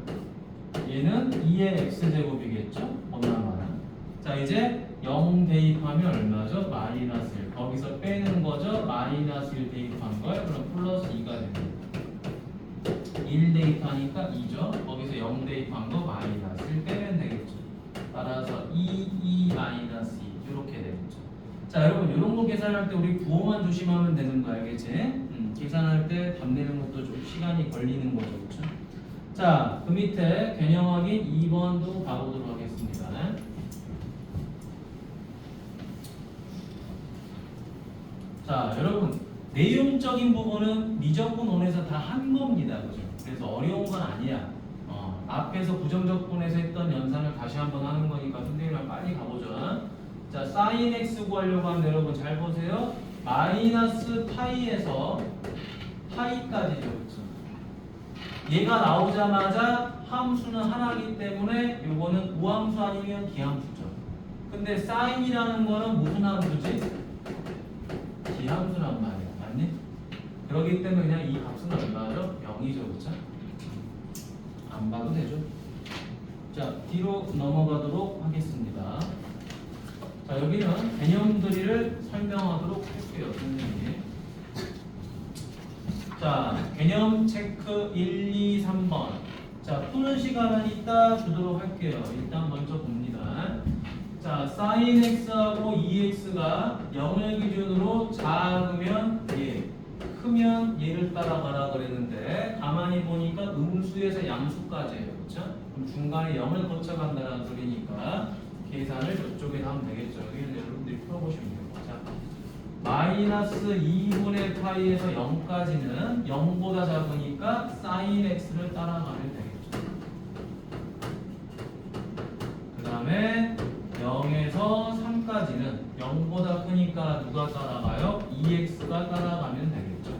S1: 얘는 2의 x제곱이겠죠? 보나마나. 자, 이제 0 대입하면 얼마죠? 마이너스 1. 거기서 빼는 거죠? 마이너스 1 대입한 걸. 그럼 플러스 2가 됩니다. 1 대입하니까 2죠? 거기서 0 대입한 거 마이너스 1 빼면 되겠죠? 따라서 2 마이너스 2 이렇게 되겠죠. 자, 여러분 이런 거 계산할 때 우리 부호만 조심하면 되는 거 알겠지? 계산할 때 답 내는 것도 좀 시간이 걸리는 거죠. 그렇죠? 자, 그 밑에 개념 확인 2번도 가보도록 하겠습니다. 자, 여러분 내용적인 부분은 미적분 원에서 다 한 겁니다. 그죠? 그래서 어려운 건 아니야. 앞에서 부정적분에서 했던 연산을 다시 한번 하는 거니까 선생님이랑 빨리 가보죠. 자, sin x 구하려고 하면 여러분 잘 보세요. 마이너스 파이에서 파이까지죠. 그렇죠? 얘가 나오자마자 함수는 하나이기 때문에 요거는 우함수 아니면 기함수죠. 근데 sin이라는 거는 무슨 함수지? 기함수란 말이야. 맞니? 그렇기 때문에 그냥 이 값은 얼마죠? 0이죠. 그렇죠? 안 봐도 되죠. 자, 뒤로 넘어가도록 하겠습니다. 자, 여기는 개념들이를 설명하도록 할게요, 선생님. 자, 개념 체크 1, 2, 3번. 자, 푸는 시간은 이따 주도록 할게요. 일단 먼저 봅니다. 자, sin x하고 2x가 0을 기준으로 작으면 얘, 크면 얘를 따라가라 그랬는데 가만히 보니까 음수에서 양수까지예요. 그렇죠? 그럼 중간에 0을 거쳐간다는 소리니까 계산을 저쪽에다 하면 되겠죠. 여기는 여러분들이 풀어보시면 돼요. 자, 마이너스 2분의 파이에서 0까지는 0보다 작으니까 sin x를 따라가면 되겠죠. 다음에 0에서 3까지는 0보다 크니까 누가 따라가요? 2x가 따라가면 되겠죠.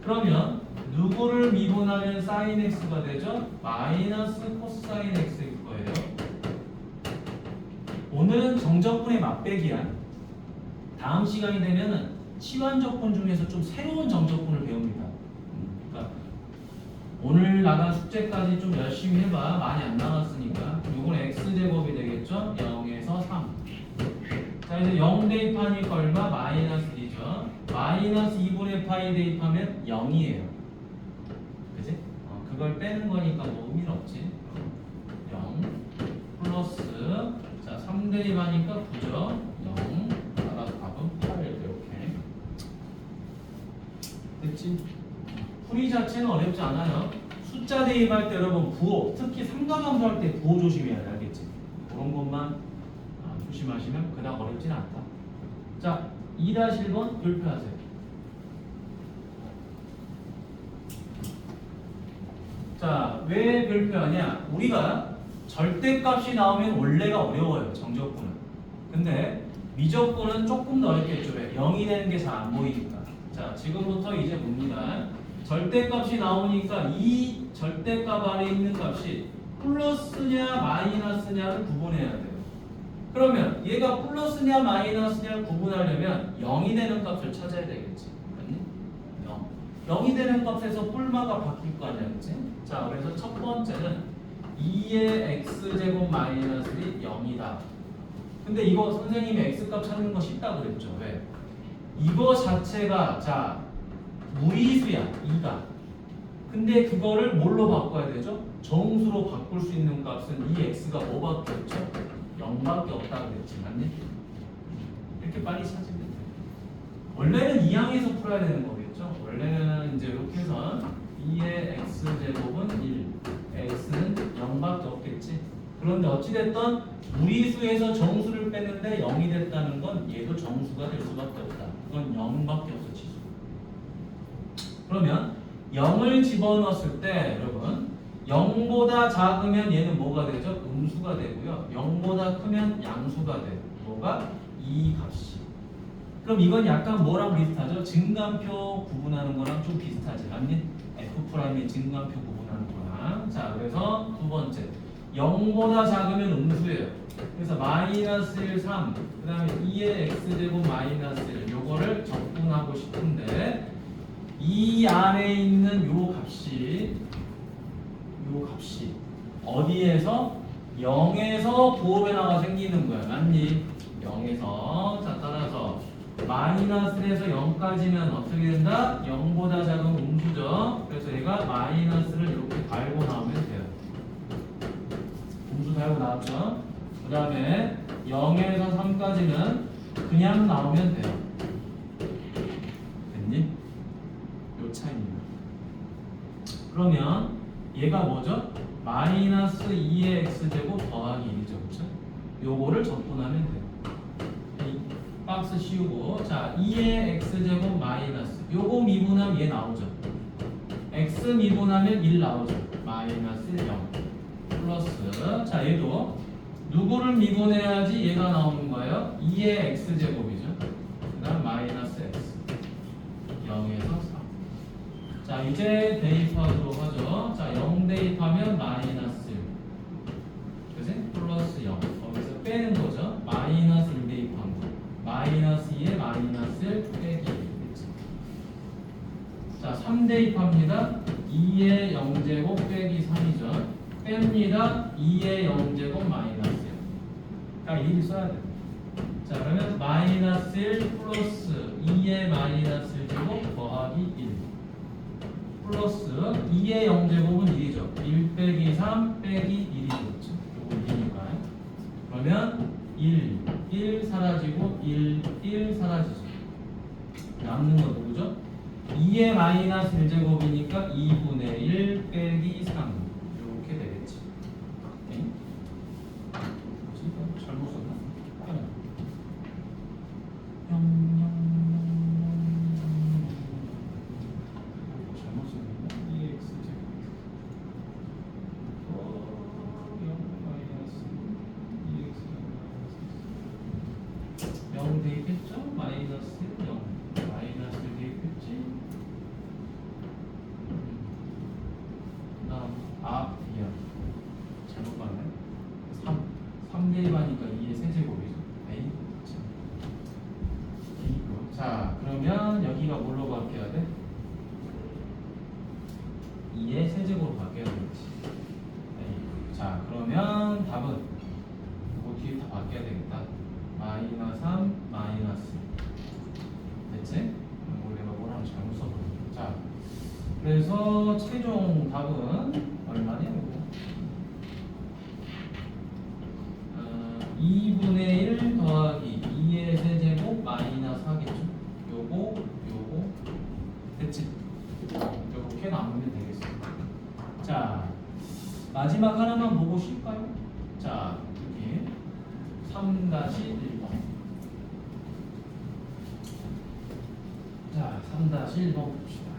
S1: 그러면 누구를 미분하면 sin x가 되죠? 마이너스 코사인 x일 거예요. 오늘은 정적분의 맛배기야. 다음 시간이 되면은 치환적분 중에서 좀 새로운 정적분을 배웁니다. 그러니까 오늘 나간 숙제까지 좀 열심히 해봐. 많이 안 나갔으니까. 요건 x제곱이 되겠죠? 0에서 3. 자, 이제 0 대입하니까 얼마? 마이너스 2죠. 마이너스 2분의 파이 대입하면 0이에요. 그지? 그걸 빼는 거니까 뭐 의미는 없지. 0 플러스, 자, 3 대입하니까 9죠. 0 나가서 답은 8 이렇게. 됐지? 풀이 자체는 어렵지 않아요. 숫자 대입할 때 여러분 부호, 특히 삼각함수 할 때 부호 조심해야 돼. 알겠지? 그런 것만 조심하시면 그닥 어렵진 않다. 자, 2-1번 별표하세요. 자, 왜 별표하냐? 우리가 절대값이 나오면 원래가 어려워요. 정적분은. 근데 미적분은 조금 더 어렵겠죠. 왜? 0이 되는 게 잘 안 보이니까. 자, 지금부터 이제 봅니다. 절대값이 나오니까 이 절대값 안에 있는 값이 플러스냐 마이너스냐를 구분해야 돼요. 그러면 얘가 플러스냐 마이너스냐 구분하려면 0이 되는 값을 찾아야 되겠지. 맞니? 0. 0이 되는 값에서 뿔마가 바뀔 거 아니야, 그치? 자, 그래서 첫 번째는 2의 x제곱 마이너스 1이 0이다. 근데 이거 선생님이 x값 찾는 거 쉽다 그랬죠. 왜? 이거 자체가 자 무리수야, 2가. 근데 그거를 뭘로 바꿔야 되죠? 정수로 바꿀 수 있는 값은 이 x가 뭐밖에 없죠? 0밖에 없다 그랬지, 맞니? 이렇게 빨리 찾으면 돼. 원래는 2항에서 풀어야 되는 거겠죠? 원래는 이제 이렇게 해서 2의 x제곱은 1, x는 0밖에 없겠지. 그런데 어찌됐든 무리수에서 정수를 빼는데 0이 됐다는 건 얘도 정수가 될 수밖에 없다. 그건 0밖에 없어, 지수. 그러면 0을 집어넣었을 때 여러분 0보다 작으면 얘는 뭐가 되죠? 음수가 되고요. 0보다 크면 양수가 돼요. 뭐가? 이 값이. 그럼 이건 약간 뭐랑 비슷하죠? 증간표 구분하는 거랑 좀 비슷하지. 맞니? F'의 증간표 구분하는 거랑. 자, 그래서 두 번째. 0보다 작으면 음수예요. 그래서 마이너스 1, 3. 그 다음에 2의 x제곱 마이너스 1. 요거를 적분하고 싶은데 이 안에 있는 요 값이 어디에서? 0에서 부호 변화가 생기는 거야. 맞니? 0에서. 자, 따라서 마이너스 1에서 0까지는 어떻게 된다? 0보다 작은 음수죠. 그래서 얘가 마이너스를 이렇게 달고 나오면 돼요. 음수 달고 나왔죠? 그 다음에 0에서 3까지는 그냥 나오면 돼요. 됐니? 요 차이입니다. 그러면 얘가 뭐죠? 마이너스 2의 x제곱 더하기 1이죠. 그렇죠? 요거를 적분하면 돼요. 이 박스 씌우고, 자, 2의 x제곱 마이너스 요거 미분하면 얘 나오죠. x 미분하면 1 나오죠. 마이너스 0 플러스, 자, 얘도 누구를 미분해야지 얘가 나오는 거예요? 2의 x제곱이죠. 그 다음 마이너스 x 0에서 3. 자, 이제 대입하도록 하죠. 자, 0 대입하면 마이너스 1. 그치? 플러스 0. 거기서 빼는 거죠. 마이너스 1 대입한 거. 마이너스 2에 마이너스 1 빼기 1. 자, 3 대입합니다. 2의 0제곱 빼기 3이죠. 뺍니다. 2의 0제곱 마이너스 1. 그러니까 1을 써야 돼요. 자, 그러면 마이너스 1 플러스 2의 마이너스 1제곱 더하기 1 플러스 2의 0제곱은 1이죠. 1 빼기 3 빼기 1이 되겠죠. 요거 1이니까. 그러면 1 사라지고 1 사라지죠. 남는 거 누구죠? 2의 마이너스 1제곱이니까 2분의 1 빼기 3 이렇게 되겠지. 오케이? 뭐지? 잘못 썼나? 잘못 썼나? 2x 제곱 0 마이너스 2x 2가 뭘로 바뀌어야 돼? 2의 세제곱으로 바뀌어야 되겠지. 자, 그러면 답은 이거 뒤에 다 바뀌어야 되겠다. 마이너스 3, 마이너스. 됐지? 이거 내가 뭐랑 잘못 써버렸네. 자, 그래서 최종 답은 얼마냐, 이거? 2분의 1 더하기 2의 세제곱 마이너스 하겠죠? 요거 됐지? 이렇게 나누면 되겠어. 자, 마지막 하나만 보고 쉴까요? 자, 여기 3-1번. 자, 3-1번 봅시다.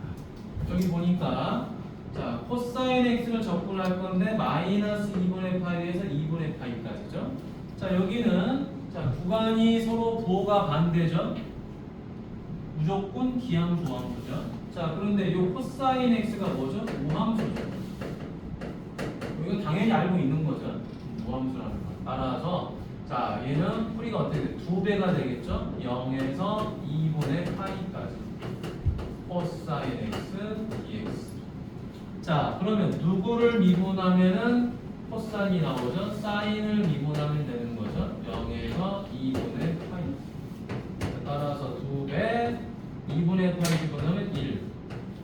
S1: 여기 보니까 자, 코사인 x를 적분할 건데 마이너스 2분의 파이에서 2분의 파이까지죠. 자, 여기는 자, 구간이 서로 부호가 반대죠. 무조건 기함수 우함수죠. 자, 그런데 이 코사인 x가 뭐죠? 우함수죠. 이건 당연히 알고 있는 거죠. 우함수라는 걸. 따라서 자, 얘는 풀이가 어떻게 돼? 2배가 되겠죠? 0에서 2분의 파이까지. 코사인 x dx. 자, 그러면 누구를 미분하면은 코사인이 나오죠? 사인을 미분하면 되는 거죠. 0에서 2분의 파이. 따라서 2배 2분의 파이 집어넣으면 1,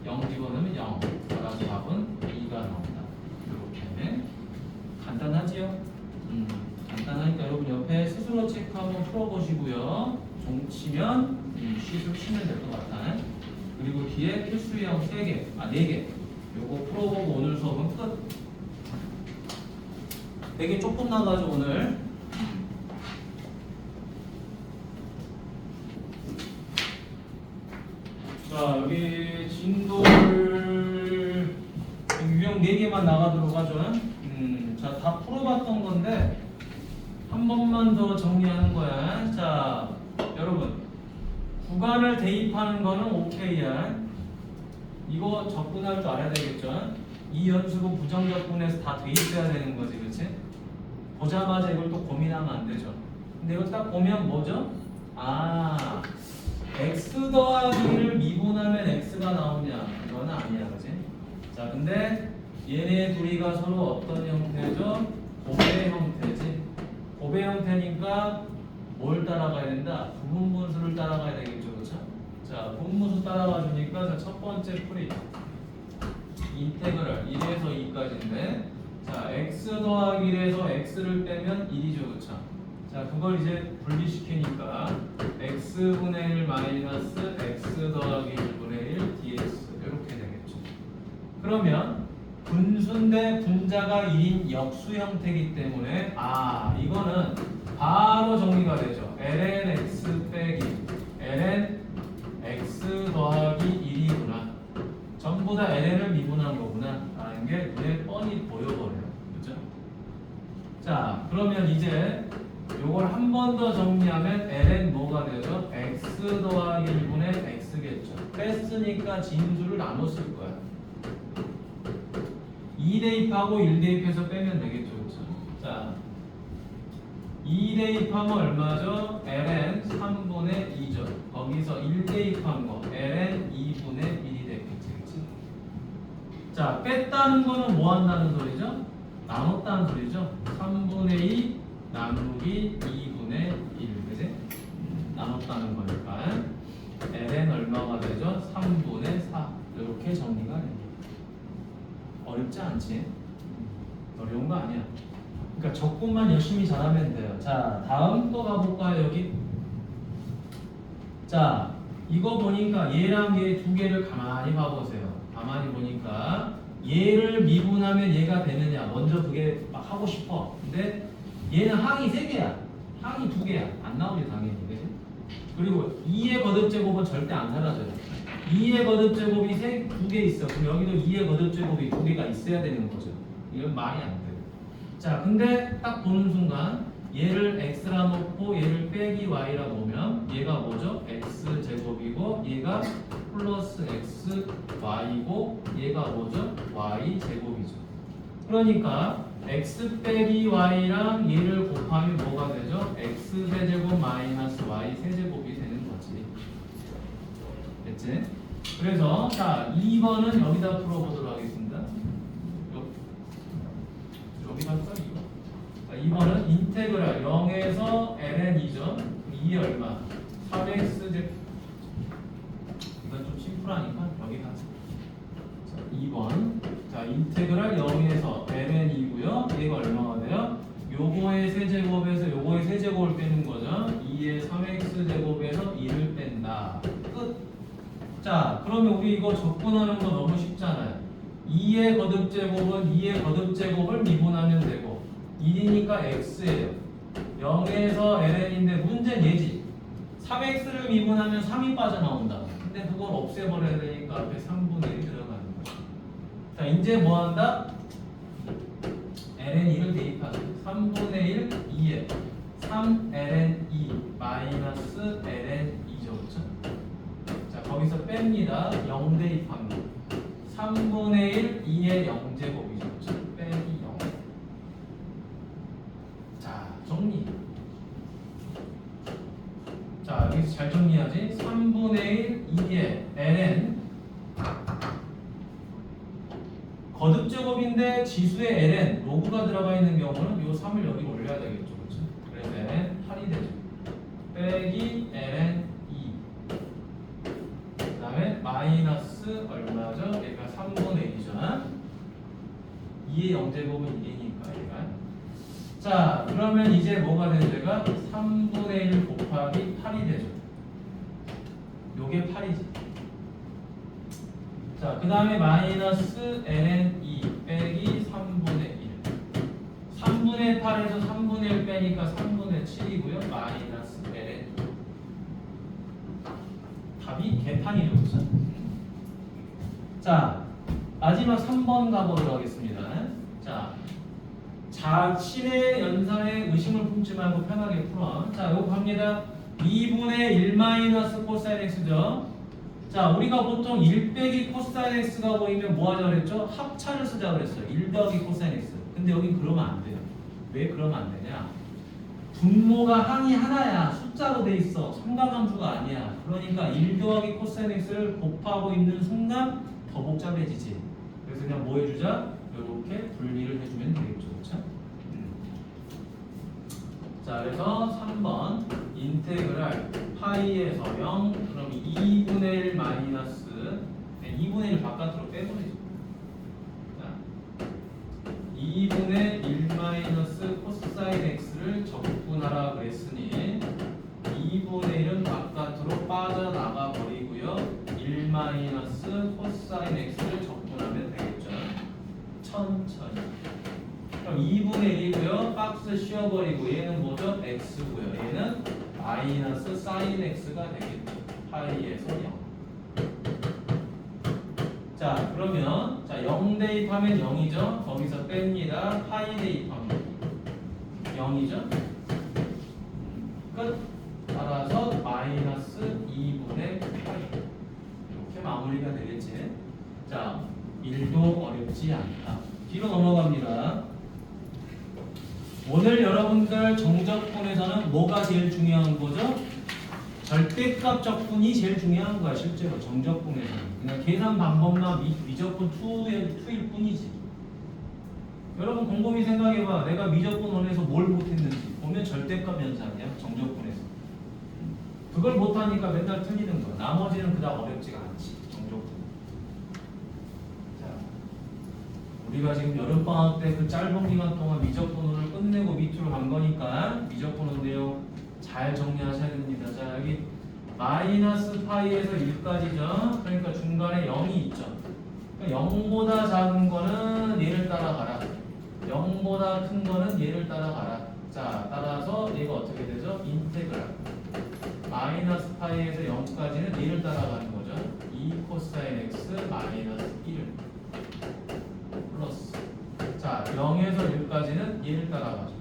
S1: 0 집어넣으면 0. 따라서 답은 2가 나온다. 이렇게 간단하지요? 간단하니까 여러분 옆에 스스로 체크 한번 풀어보시고요. 종 치면 쉿을 치면 될 것 같다. 그리고 뒤에 필수형 3개, 4개. 요거 풀어보고 오늘 수업은 끝. 되게 조금 나가죠 오늘. 자, 여기 진도를 유형 4개만 나가도록 하죠. 자, 다 풀어봤던 건데 한 번만 더 정리하는 거야. 자, 여러분 구간을 대입하는 거는 오케이야. 이거 접근할 줄 알아야 되겠죠. 이 연수고 부정접근해서 다 대입해야 되는 거지, 그렇지? 보자마자 이걸 또 고민하면 안 되죠. 근데 이걸 딱 보면 뭐죠? 아, x 더하기를 미분하면 x가 나오냐? 이건 아니야, 그렇지? 자, 근데 얘네 둘이가 서로 어떤 형태죠? 고배 형태지. 고배 형태니까 뭘 따라가야 된다? 부분분수를 따라가야 되겠죠, 그렇죠? 자, 부분분수 따라가 주니까 첫 번째 풀이 인테그럴 1에서 2까지인데, 자, x 더하기 1에서 x를 빼면 1이죠, 그렇죠? 자, 그걸 이제 분리시키니까 x분의 1 마이너스 x 더하기 1분의 1 dx 이렇게 되겠죠. 그러면 분수인데 분자가 1인 역수 형태이기 때문에 이거는 바로 정리가 되죠. ln x 빼기 ln x 더하기 1이구나. 전부 다 ln을 미분한 거구나 라는 게 눈에 뻔히 보여버려요. 그죠? 자, 그러면 이제 요걸 한 번 더 정리하면 ln 뭐가 되죠? x 더하기 1분의 x겠죠. 뺐으니까 진수를 나눴을 거야. 2 대입하고 1 대입해서 빼면 되겠죠. 그렇죠? 자, 2 대입하면 얼마죠? ln 3분의 2죠. 거기서 1 대입한 거 ln 2분의 1이 되겠지. 그치? 자, 뺐다는 거는 뭐 한다는 소리죠? 나눴다는 소리죠. 3분의 2 나누기 2분의 1. 그치? 나눴다는 거니까 ln 얼마가 되죠? 3분의 4. 이렇게 정리가 됩니다. 어렵지 않지? 어려운 거 아니야. 그러니까 적분만 열심히 잘하면 돼요. 자, 다음 또 가볼까요? 여기. 자, 이거 보니까 얘랑 얘 두 개를 가만히 봐보세요. 가만히 보니까 얘를 미분하면 얘가 되느냐. 먼저 그게 막 하고 싶어. 근데 얘는 항이 3개야. 항이 2개야. 안 나오지 당연히. 그치? 그리고 2의 거듭제곱은 절대 안 사라져요. 2의 거듭제곱이 2개 있어. 그럼 여기도 2의 거듭제곱이 2개가 있어야 되는 거죠. 이건 말이 안 돼요. 자, 근데 딱 보는 순간 얘를 x라 놓고 얘를 빼기 y라 보면 얘가 뭐죠? x제곱이고 얘가 플러스 x y고 얘가 뭐죠? y제곱이죠. 그러니까 x 빼기 y랑 얘를 곱하면 뭐가 되죠? x세제곱 마이너스 y세제곱이 되는 거지. 되겠지. 그래서 자 2번은 여기다 풀어보도록 하겠습니다. 여기다 써 2번. 자 2번은 인테그랄 0에서 ln2죠. 2의 얼마? 3x 제곱. 이건 좀 심플하니까 여기다. 자 2번. 자 인테그랄 0에서 ln2고요. 얘가 얼마가 돼요? 요거의 세제곱에서 요거의 세제곱을 빼는 거죠. 2의 3x 제곱에서 2를 뺀다. 끝. 자, 그러면 우리 이거 접근하는 거 너무 쉽잖아요. 2의 거듭제곱은 2의 거듭제곱을 미분하면 되고 1이니까 x예요. 0에서 ln인데 문제는 얘지. 3x를 미분하면 3이 빠져나온다. 근데 그걸 없애버려야 되니까 앞에 3분의 1 들어가는 거야. 자, 이제 뭐 한다? ln2를 대입하자. 3분의 1 2에 3 ln2 마이너스 ln2죠. 그렇죠? 자, 거기서 뺍니다. 0 대입합니다. 3분의 1 2의 0제곱이죠. 그렇죠? 빼기 0. 자, 정리. 자, 여기서 잘 정리하지. 3분의 1 2의 ln 거듭제곱인데 지수의 ln 로그가 들어가 있는 경우는 요 3을 여기 올려야 되겠죠. 그렇죠? 그래서 ln 8이 되죠. 빼기 ln 2. 그 다음에 마이너스 얼마죠? 얘가 3분의 1이죠. 2의 0제곱은 1이니까 얘가. 자, 그러면 이제 뭐가 되죠? 얘가 3분의 1 곱하기 8이 되죠. 요게 8이지. 자, 그 다음에 마이너스 ln2 빼기 3분의 1. 3분의 8에서 3분의 1 빼니까 3분의 7이고요. 마이너스 ln2. 답이 개판이죠. 그렇죠? 자, 마지막 3번 가보도록 하겠습니다. 자, 자신의 연산에 의심을 품지 말고 편하게 풀어. 자, 요거 갑니다. 2분의 1 마이너스 코사인 x죠. 자, 우리가 보통 1 빼기 코사인 x가 보이면 뭐 하자 그랬죠? 합차를 쓰자 그랬어요. 1 더하기 코사인 x. 근데 여긴 그러면 안 돼요. 왜 그러면 안 되냐? 분모가 항이 하나야. 숫자로 돼 있어. 삼각함수가 아니야. 그러니까 1 더하기 코사인 x를 곱하고 있는 순간 더 복잡해지지. 그래서 그냥 뭐 해주자? 이렇게 분리를 해주면 되겠죠. 그렇죠? 자, 그래서 3번 인테그랄 파이에서 0 그럼 2분의 1 마이너스 2분의 1 바깥으로 빼버리죠. 자, 2분의 1 마이너스 코사인 x를 적분하라 그랬으니 2분의 1은 바깥으로 빠져나가 버리고요. 1 마이너스 코사인 x를 적분하면 되겠죠. 천천히. 그럼 2분의 1이고요. 박스 씌워버리고 얘는 뭐죠? x고요. 얘는 마이너스 사인 x가 되겠죠. 파이에서 0. 자, 그러면 자 0 대입하면 0이죠. 거기서 뺍니다. 파이 대입하면 0이죠. 끝. 따라서 마이너스 2분의 파이. 이렇게 마무리가 되겠지. 자, 1도 어렵지 않다. 뒤로 넘어갑니다. 오늘 여러분들 정적분에서는 뭐가 제일 중요한 거죠? 절대값 적분이 제일 중요한 거야. 실제로 정적분에서는 그냥 계산 방법만 미적분 2일 뿐이지. 여러분 곰곰이 생각해봐. 내가 미적분 1에서 뭘 못했는지 보면 절대값 현상이야. 정적분에서 그걸 못하니까 맨날 틀리는 거야. 나머지는 그닥 어렵지가 않지. 정적분. 우리가 지금 여름방학 때 그 짧은 기간 동안 미적분을 끝내고 밑으로 간 거니까 미적분 내용 잘 정리하셔야 됩니다. 자, 여기 마이너스 파이에서 1까지죠. 그러니까 중간에 0이 있죠. 그러니까 0보다 작은 거는 얘를 따라가라. 0보다 큰 거는 얘를 따라가라. 자, 따라서 얘가 어떻게 되죠? 인테그랄 마이너스 파이에서 0까지는 얘를 따라가는 거죠. 2 코사인 x 마이너스 1을 플러스. 자, 0에서 1까지는 얘를 따라가죠.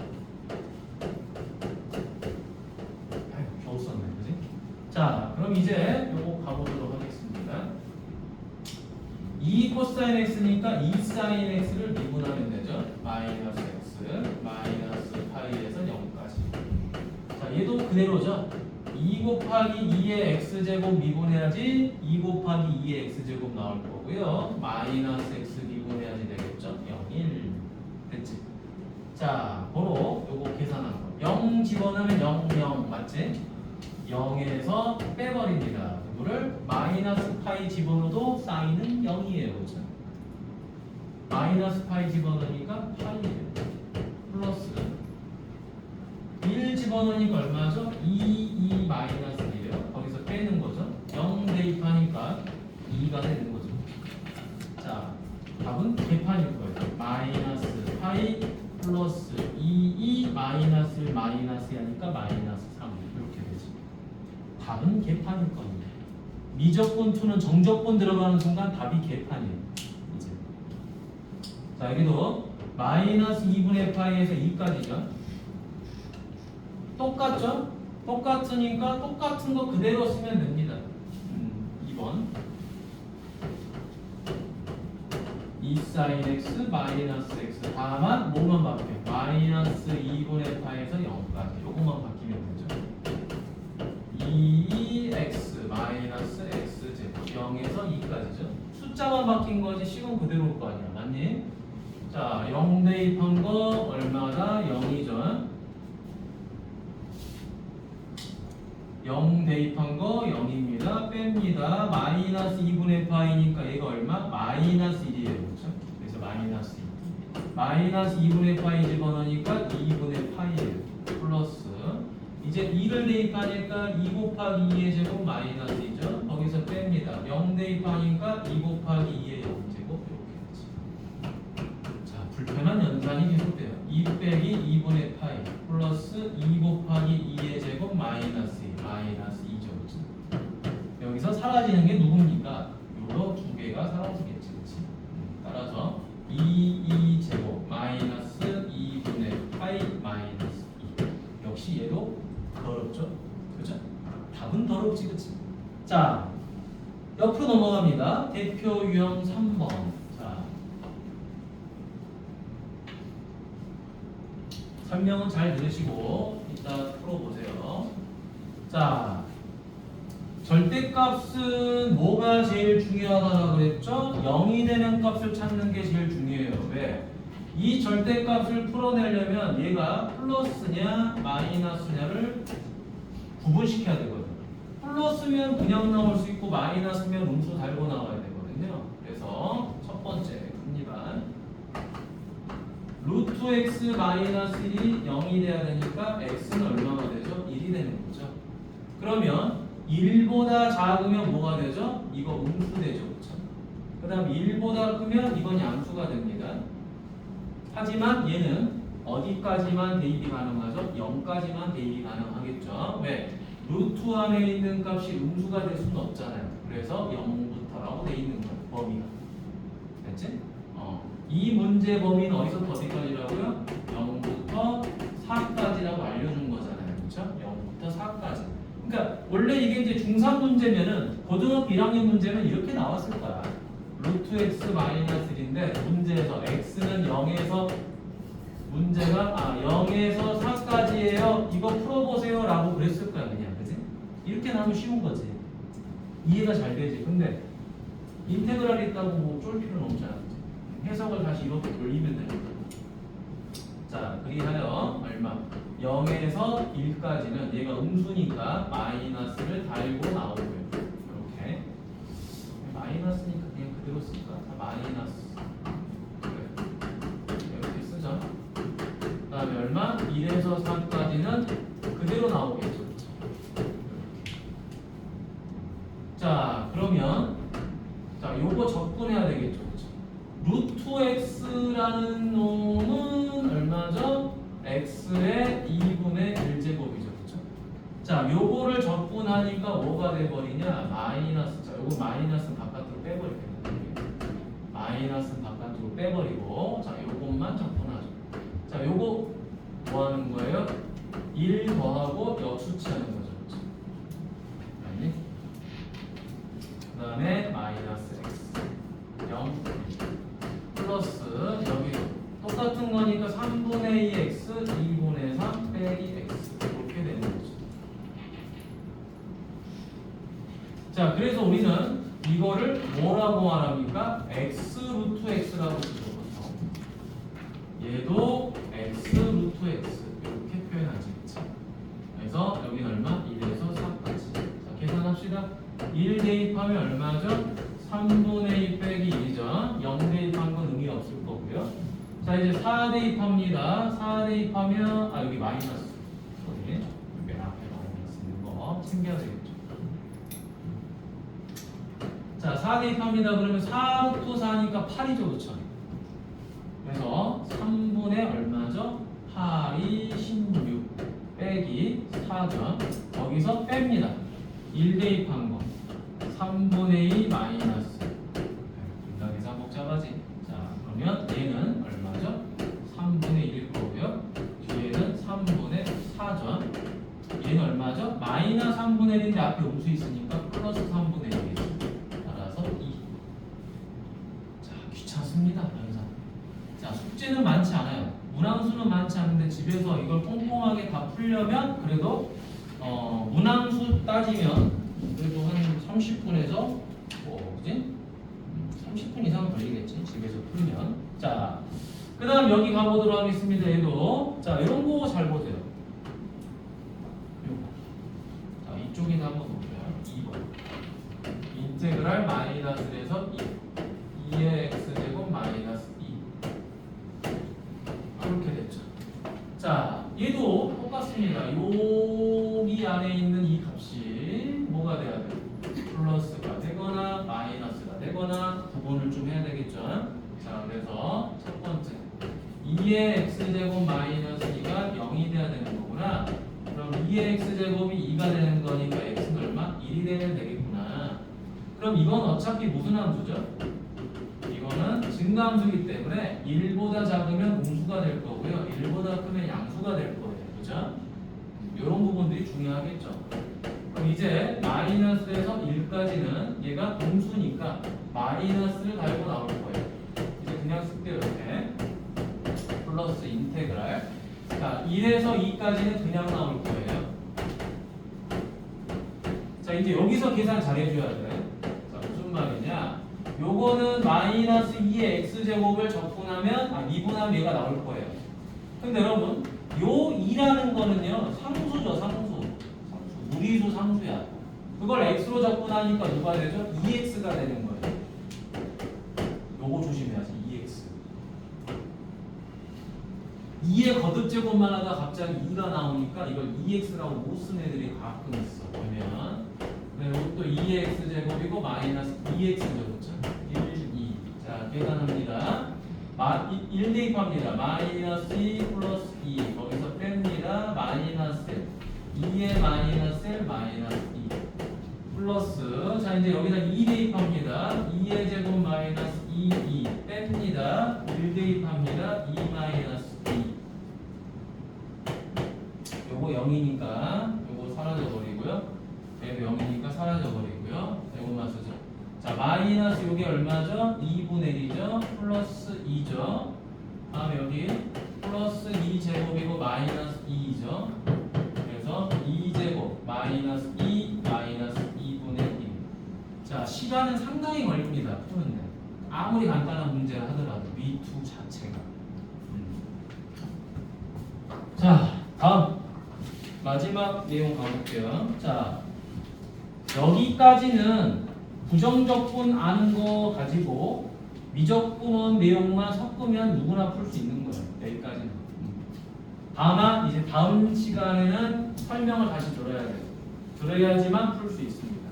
S1: 아이고, 겨우 썼네, 그지? 자, 그럼 이제 요거 가보도록 하겠습니다. 2 코사인 x니까 2 사인 x를 미분하면 되죠. 마이너스 x, 마이너스 파이에서 0까지. 자, 얘도 그대로죠. 2 곱하기 2의 x제곱 미분해야지 2 곱하기 2의 x제곱 나올 거고요. 마이너스 x 미분해야지 되겠죠? 0, 1 됐지? 자, 바로 요거 계산한 거 0 집어넣으면 0, 0 맞지? 0에서 빼버립니다. 이거를 마이너스 파이 집어넣어도 사인은 0이에요. 그렇죠? 마이너스 파이 집어넣으니까 파이예요. 플러스 1 집어넣으니까 얼마죠? 2 마이너스 1이에요. 거기서 빼는 거죠. 0 대입하니까 2가 되는 거죠. 자, 답은 개판일 거예요. 마이너스 파이 플러스 2 마이너스 1 마이너스 하니까 마이너스 3 이렇게 되지. 답은 개판일 겁니다. 미적분 2는 정적분 들어가는 순간 답이 개판이에요. 이제. 자, 여기도 마이너스 2분의 파이에서 2까지죠. 똑같죠? 똑같으니까 똑같은 거 그대로 쓰면 됩니다. 2번 2 사인 x 마이너스 x 다만 뭐만 바뀌어요? 마이너스 2분의 파에서 0까지 요것만 바뀌면 되죠. 2x 마이너스 x 제곱 0에서 2까지죠. 숫자만 바뀐 거지 식은 그대로일 거 아니야. 맞니? 자, 0 대입한 거 얼마다? 0이죠. 0 대입한 거 0입니다. 뺍니다. 마이너스 2분의 파이니까 얘가 얼마? 마이너스 1이에요. 그렇죠? 그래서 마이너스 2. 마이너스 2분의 파이 집어넣으니까 2분의 파이예요. 플러스 이제 2를 대입하니까 2 곱하기 2의 제곱 마이너스 2죠. 거기서 뺍니다. 0 대입하니까 2 곱하기 2의 0제곱 이렇게 되지. 자, 불편한 연산이 계속돼요. 2 빼기 2분의 파이 플러스 2 곱하기 2의 제곱 마이너스 2 마이너스 2죠. 여기서 사라지는 게 누굽니까? 요로 두 개가 사라지겠지. 그치? 따라서 2제곱 마이너스 2분의 파이 마이너스 2 역시 얘도 더럽죠? 그죠? 답은 더럽지. 그치? 자, 옆으로 넘어갑니다. 대표 유형 3번. 자, 설명은 잘 들으시고 이따 풀어보세요. 자, 절대값은 뭐가 제일 중요하다고 그랬죠? 0이 되는 값을 찾는 게 제일 중요해요. 왜? 이 절대값을 풀어내려면 얘가 플러스냐 마이너스냐를 구분시켜야 되거든요. 플러스면 그냥 나올 수 있고 마이너스면 음수 달고 나와야 되거든요. 그래서 첫 번째 갑니다. 루트 x 마이너스 1이 0이 돼야 되니까 x는 얼마가 되죠? 1이 되는 거죠. 그러면 1보다 작으면 뭐가 되죠? 이거 음수 되죠. 그 다음 1보다 크면 이건 양수가 됩니다. 하지만 얘는 어디까지만 대입이 가능하죠? 0까지만 대입이 가능하겠죠. 왜? 루트 안에 있는 값이 음수가 될 수는 없잖아요. 그래서 0부터라고 돼 있는 거예요. 범위가. 됐지? 이 문제 범위는 어디서부터 어디까지라고요? 0부터 4까지라고 알려준 거잖아요. 그렇죠? 0부터 4까지. 그러니까 원래 이게 이제 중3 문제면은 고등학교 1학년 문제는 이렇게 나왔을 거야. 루트 x 마이너스 1인데 문제에서 x는 0에서 문제가 0에서 4까지예요. 이거 풀어보세요라고 그랬을 거야 그냥. 그지? 이렇게 나오면 쉬운 거지. 이해가 잘 되지. 근데 인테그랄이 있다고 뭐 쫄 필요는 없잖아. 해석을 다시 이렇게 돌리면 되는 거야. 자, 그리하여 얼마? 0에서 1까지는 얘가 음수니까 마이너스를 달고 나오고요. 이렇게 마이너스니까 그냥 그대로 쓸까? 마이너스 그래. 이렇게 쓰죠. 그 다음에 얼마? 1에서 4까지는 그대로 나오겠죠. 자, 그러면 자, 요거 접근해야 되겠죠. 루트 x라는 놈은 얼마죠? x의 2분의 1제곱이죠. 그렇죠? 자, 요거를 적분하니까 뭐가 돼버리냐? 마이너스. 자, 요거 마이너스 바깥으로 빼버릴게요. 마이너스 바깥으로 빼버리고 자, 요것만 적분하죠. 자, 요거 뭐 하는 거예요? 1 더하고 역수치하는 거죠. 그렇죠? 아니? 그 다음에 마이너스 x 0 플러스 여기 똑같은 거니까 3분의 2x 2분의 3 빼기 x 이렇게 되는 거죠. 자, 그래서 우리는 이거를 뭐라고 말합니까? x 루트 x라고 쓰죠. 얘도 x 루트 x 이렇게 표현하지. 그치? 그래서 여기는 얼마? 1에서 4까지. 자, 계산합시다. 1 대입하면 얼마죠? 3분의 2 빼기 1이죠. 0 대입한 건 의미 없을 거고요. 자, 이제 4 대입합니다. 4 대입하면 여기 마이너스. 소리. 맨 앞에 마이너스 있는 거 챙겨야 되겠죠. 자, 4 대입합니다. 그러면 4 루트 4니까 8이죠. 그쵸? 그래서 3분의 얼마죠? 8이 16 빼기 4죠. 여기서 뺍니다. 1 대입한 거 3분의 2 마이너스 분당에서 한번 복잡하지. 자, 그러면 얘는 얼마죠? 3분의 1일 거고요. 뒤에는 3분의 4죠. 얘는 얼마죠? 마이너스 3분의 1인데 앞에 음수 있으니까 플러스 3분의 1이겠죠. 따라서 2. 자, 귀찮습니다. 항상. 자, 숙제는 많지 않아요. 문항수는 많지 않은데 집에서 이걸 꼼꼼하게 다 풀려면 그래도 문항수 따지면 그래도 한 30분에서 그지? 30분 이상 걸리겠지. 집에서 풀면. 자, 그 다음 여기 가보도록 하겠습니다. 얘도. 자, 이런 거 잘 보세요. 요거. 자, 이쪽에다 한번 볼게요. 2번. 인테그랄 마이너스에서 2. 2의 x제곱 마이너스 2. 이렇게 됐죠. 자, 얘도 똑같습니다. 여기 안에 있는 이 값이 뭐가 돼야 돼요? 플러스가 되거나 마이너스가 되거나 구분을 좀 해야 되겠죠. 자, 그래서 첫 번째 2의 x제곱 마이너스 2가 0이 돼야 되는 거구나. 그럼 2의 x제곱이 2가 되는 거니까 x는 얼마? 1이 되면 되겠구나. 그럼 이건 어차피 무슨 함수죠? 이거는 증가함수이기 때문에 1보다 작으면 음수가 될 거고요. 1보다 크면 양수가 될 거예요. 그죠? 이런 부분들이 중요하겠죠. 그럼 이제 마이너스에서 1까지는 얘가 음수니까 마이너스를 달고 나올 거예요. 이제 그냥 쓸게요. 이렇게. 플러스 인테그랄. 자, 1에서 2까지는 그냥 나올 거예요. 자, 이제 여기서 계산 잘 해줘야 돼. 자, 무슨 말이냐? 요거는 마이너스 2의 x제곱을 적분하면 미분하면 얘가 나올 거예요. 근데 여러분 요 2라는 거는요 상수죠. 상수 무리수 상수야. 그걸 x로 적분하니까 누가 되죠? 2x가 되는 거예요. 요거 조심해야지. 2x 2의 거듭제곱만 하다 갑자기 2가 나오니까 이걸 2x라고 못 쓴 애들이 가끔 있어. 보면 이것도 2의 x제곱이고 마이너스 2x죠. 그쵸? 1, 2. 자, 계산합니다. 1 대입합니다. 마이너스 2 플러스 2. 거기서 뺍니다. 마이너스 2의 마이너스 1 마이너스 2. 플러스. 자, 이제 여기다 2 대입합니다. 2의 제곱 마이너스 2, 2. 뺍니다. 1 대입합니다. 2 마이너스 2. 요거 0이니까 요거 사라져버리고요. 얘도 0이니까 사라져버리고요. 요것만 쓰죠. 자, 마이너스 요게 얼마죠? 2분의 1이죠. 플러스 2죠. 다음에 여기 플러스 2제곱이고 마이너스 2죠. 그래서 2제곱 마이너스 2 마이너스 2분의 1. 자, 시간은 상당히 걸립니다. 푸는데. 아무리 간단한 문제를 하더라도 V2 자체가. 자, 다음 마지막 내용 가볼게요. 자, 여기까지는 부정적분 아는 거 가지고 미적분 내용만 섞으면 누구나 풀 수 있는 거예요. 여기까지는. 다만 이제 다음 시간에는 설명을 다시 들어야 돼요. 들어야지만 풀 수 있습니다.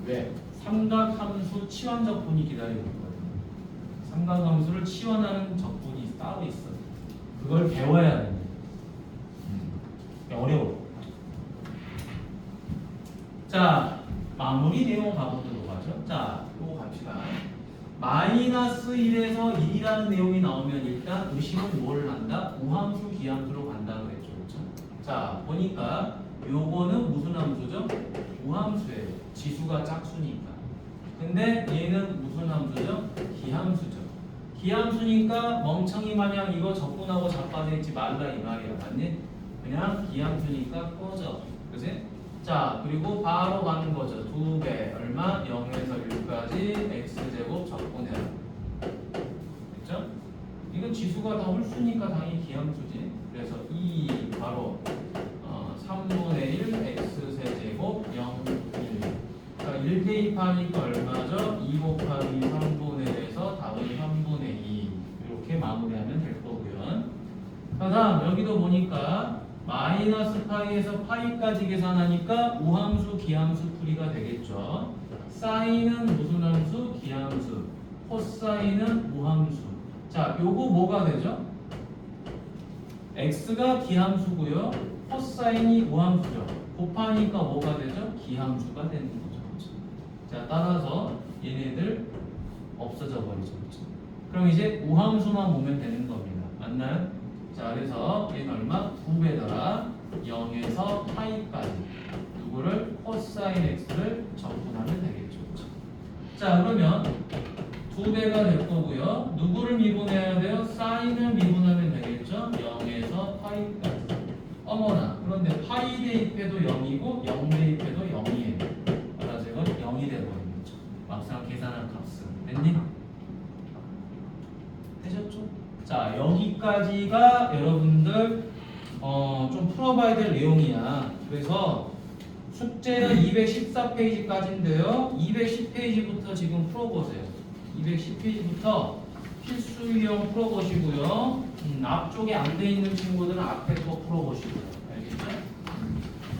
S1: 왜? 삼각함수 치환적분이 기다리고 있거든요. 삼각함수를 치환하는 적분이 따로 있어요. 그걸 배워야 됩니다. 어려워. 자, 마무리 내용 가보도록 하죠. 자, 요거 갑시다. 마이너스 1에서 1이라는 내용이 나오면 일단 의심은 뭘 한다? 우함수, 기함수로 간다고 했죠. 그렇죠? 자, 보니까 요거는 무슨 함수죠? 우함수예요. 지수가 짝수니까. 근데 얘는 무슨 함수죠? 기함수죠. 기함수니까 멍청이 마냥 이거 적분하고 자빠내지 말라 이 말이야. 맞니? 그냥 기함수니까 꺼져. 그치? 자, 그리고 바로 가는 거죠. 2배 얼마? 0에서 1까지 x제곱 적분해라. 됐죠? 이건 지수가 다 홀수니까 당연히 기함수지. 그래서 2 바로 3분의 1 x세제곱 0, 1. 그러니까 1 대입하니까 얼마죠? 2 곱하기 3분의 1에서 답은 3분의 2. 이렇게 마무리하면 될 거고요. 그 다음 여기도 보니까 마이너스 파이에서 파이까지 계산하니까 우함수, 기함수 풀이가 되겠죠. 사인은 무슨 함수? 기함수. 코사인은 우함수. 자, 요거 뭐가 되죠? x가 기함수고요. 코사인이 우함수죠. 곱하니까 뭐가 되죠? 기함수가 되는 거죠. 그렇죠? 자, 따라서 얘네들 없어져 버리죠. 그렇죠? 그럼 이제 우함수만 보면 되는 겁니다. 맞나요? 자, 그래서 얘는 얼마? 2배더라. 0에서 파이까지. 누구를? 코사인 x를 적분하면 되겠죠. 그렇죠? 자, 그러면 2배가 될 거고요. 누구를 미분해야 돼요? 사인을 미분하면 되겠죠. 0에서 파이까지. 어머나. 그런데 파이 대입해도 0이고 0 대입해도 0이에요. 따라서 이건 0이 돼버린 거죠. 막상 계산한 값은. 됐니? 되셨죠? 자, 여기까지가 여러분들 좀 풀어봐야 될 내용이야. 그래서 숙제는 214페이지까지인데요. 210페이지부터 지금 풀어보세요. 210페이지부터 필수 유형 풀어보시고요. 앞쪽에 안 돼 있는 친구들은 앞에 거 풀어보시고요. 알겠죠?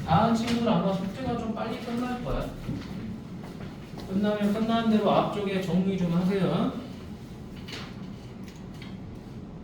S1: 다른 친구들 아마 숙제가 좀 빨리 끝날 거야. 끝나면 끝나는 대로 앞쪽에 정리 좀 하세요.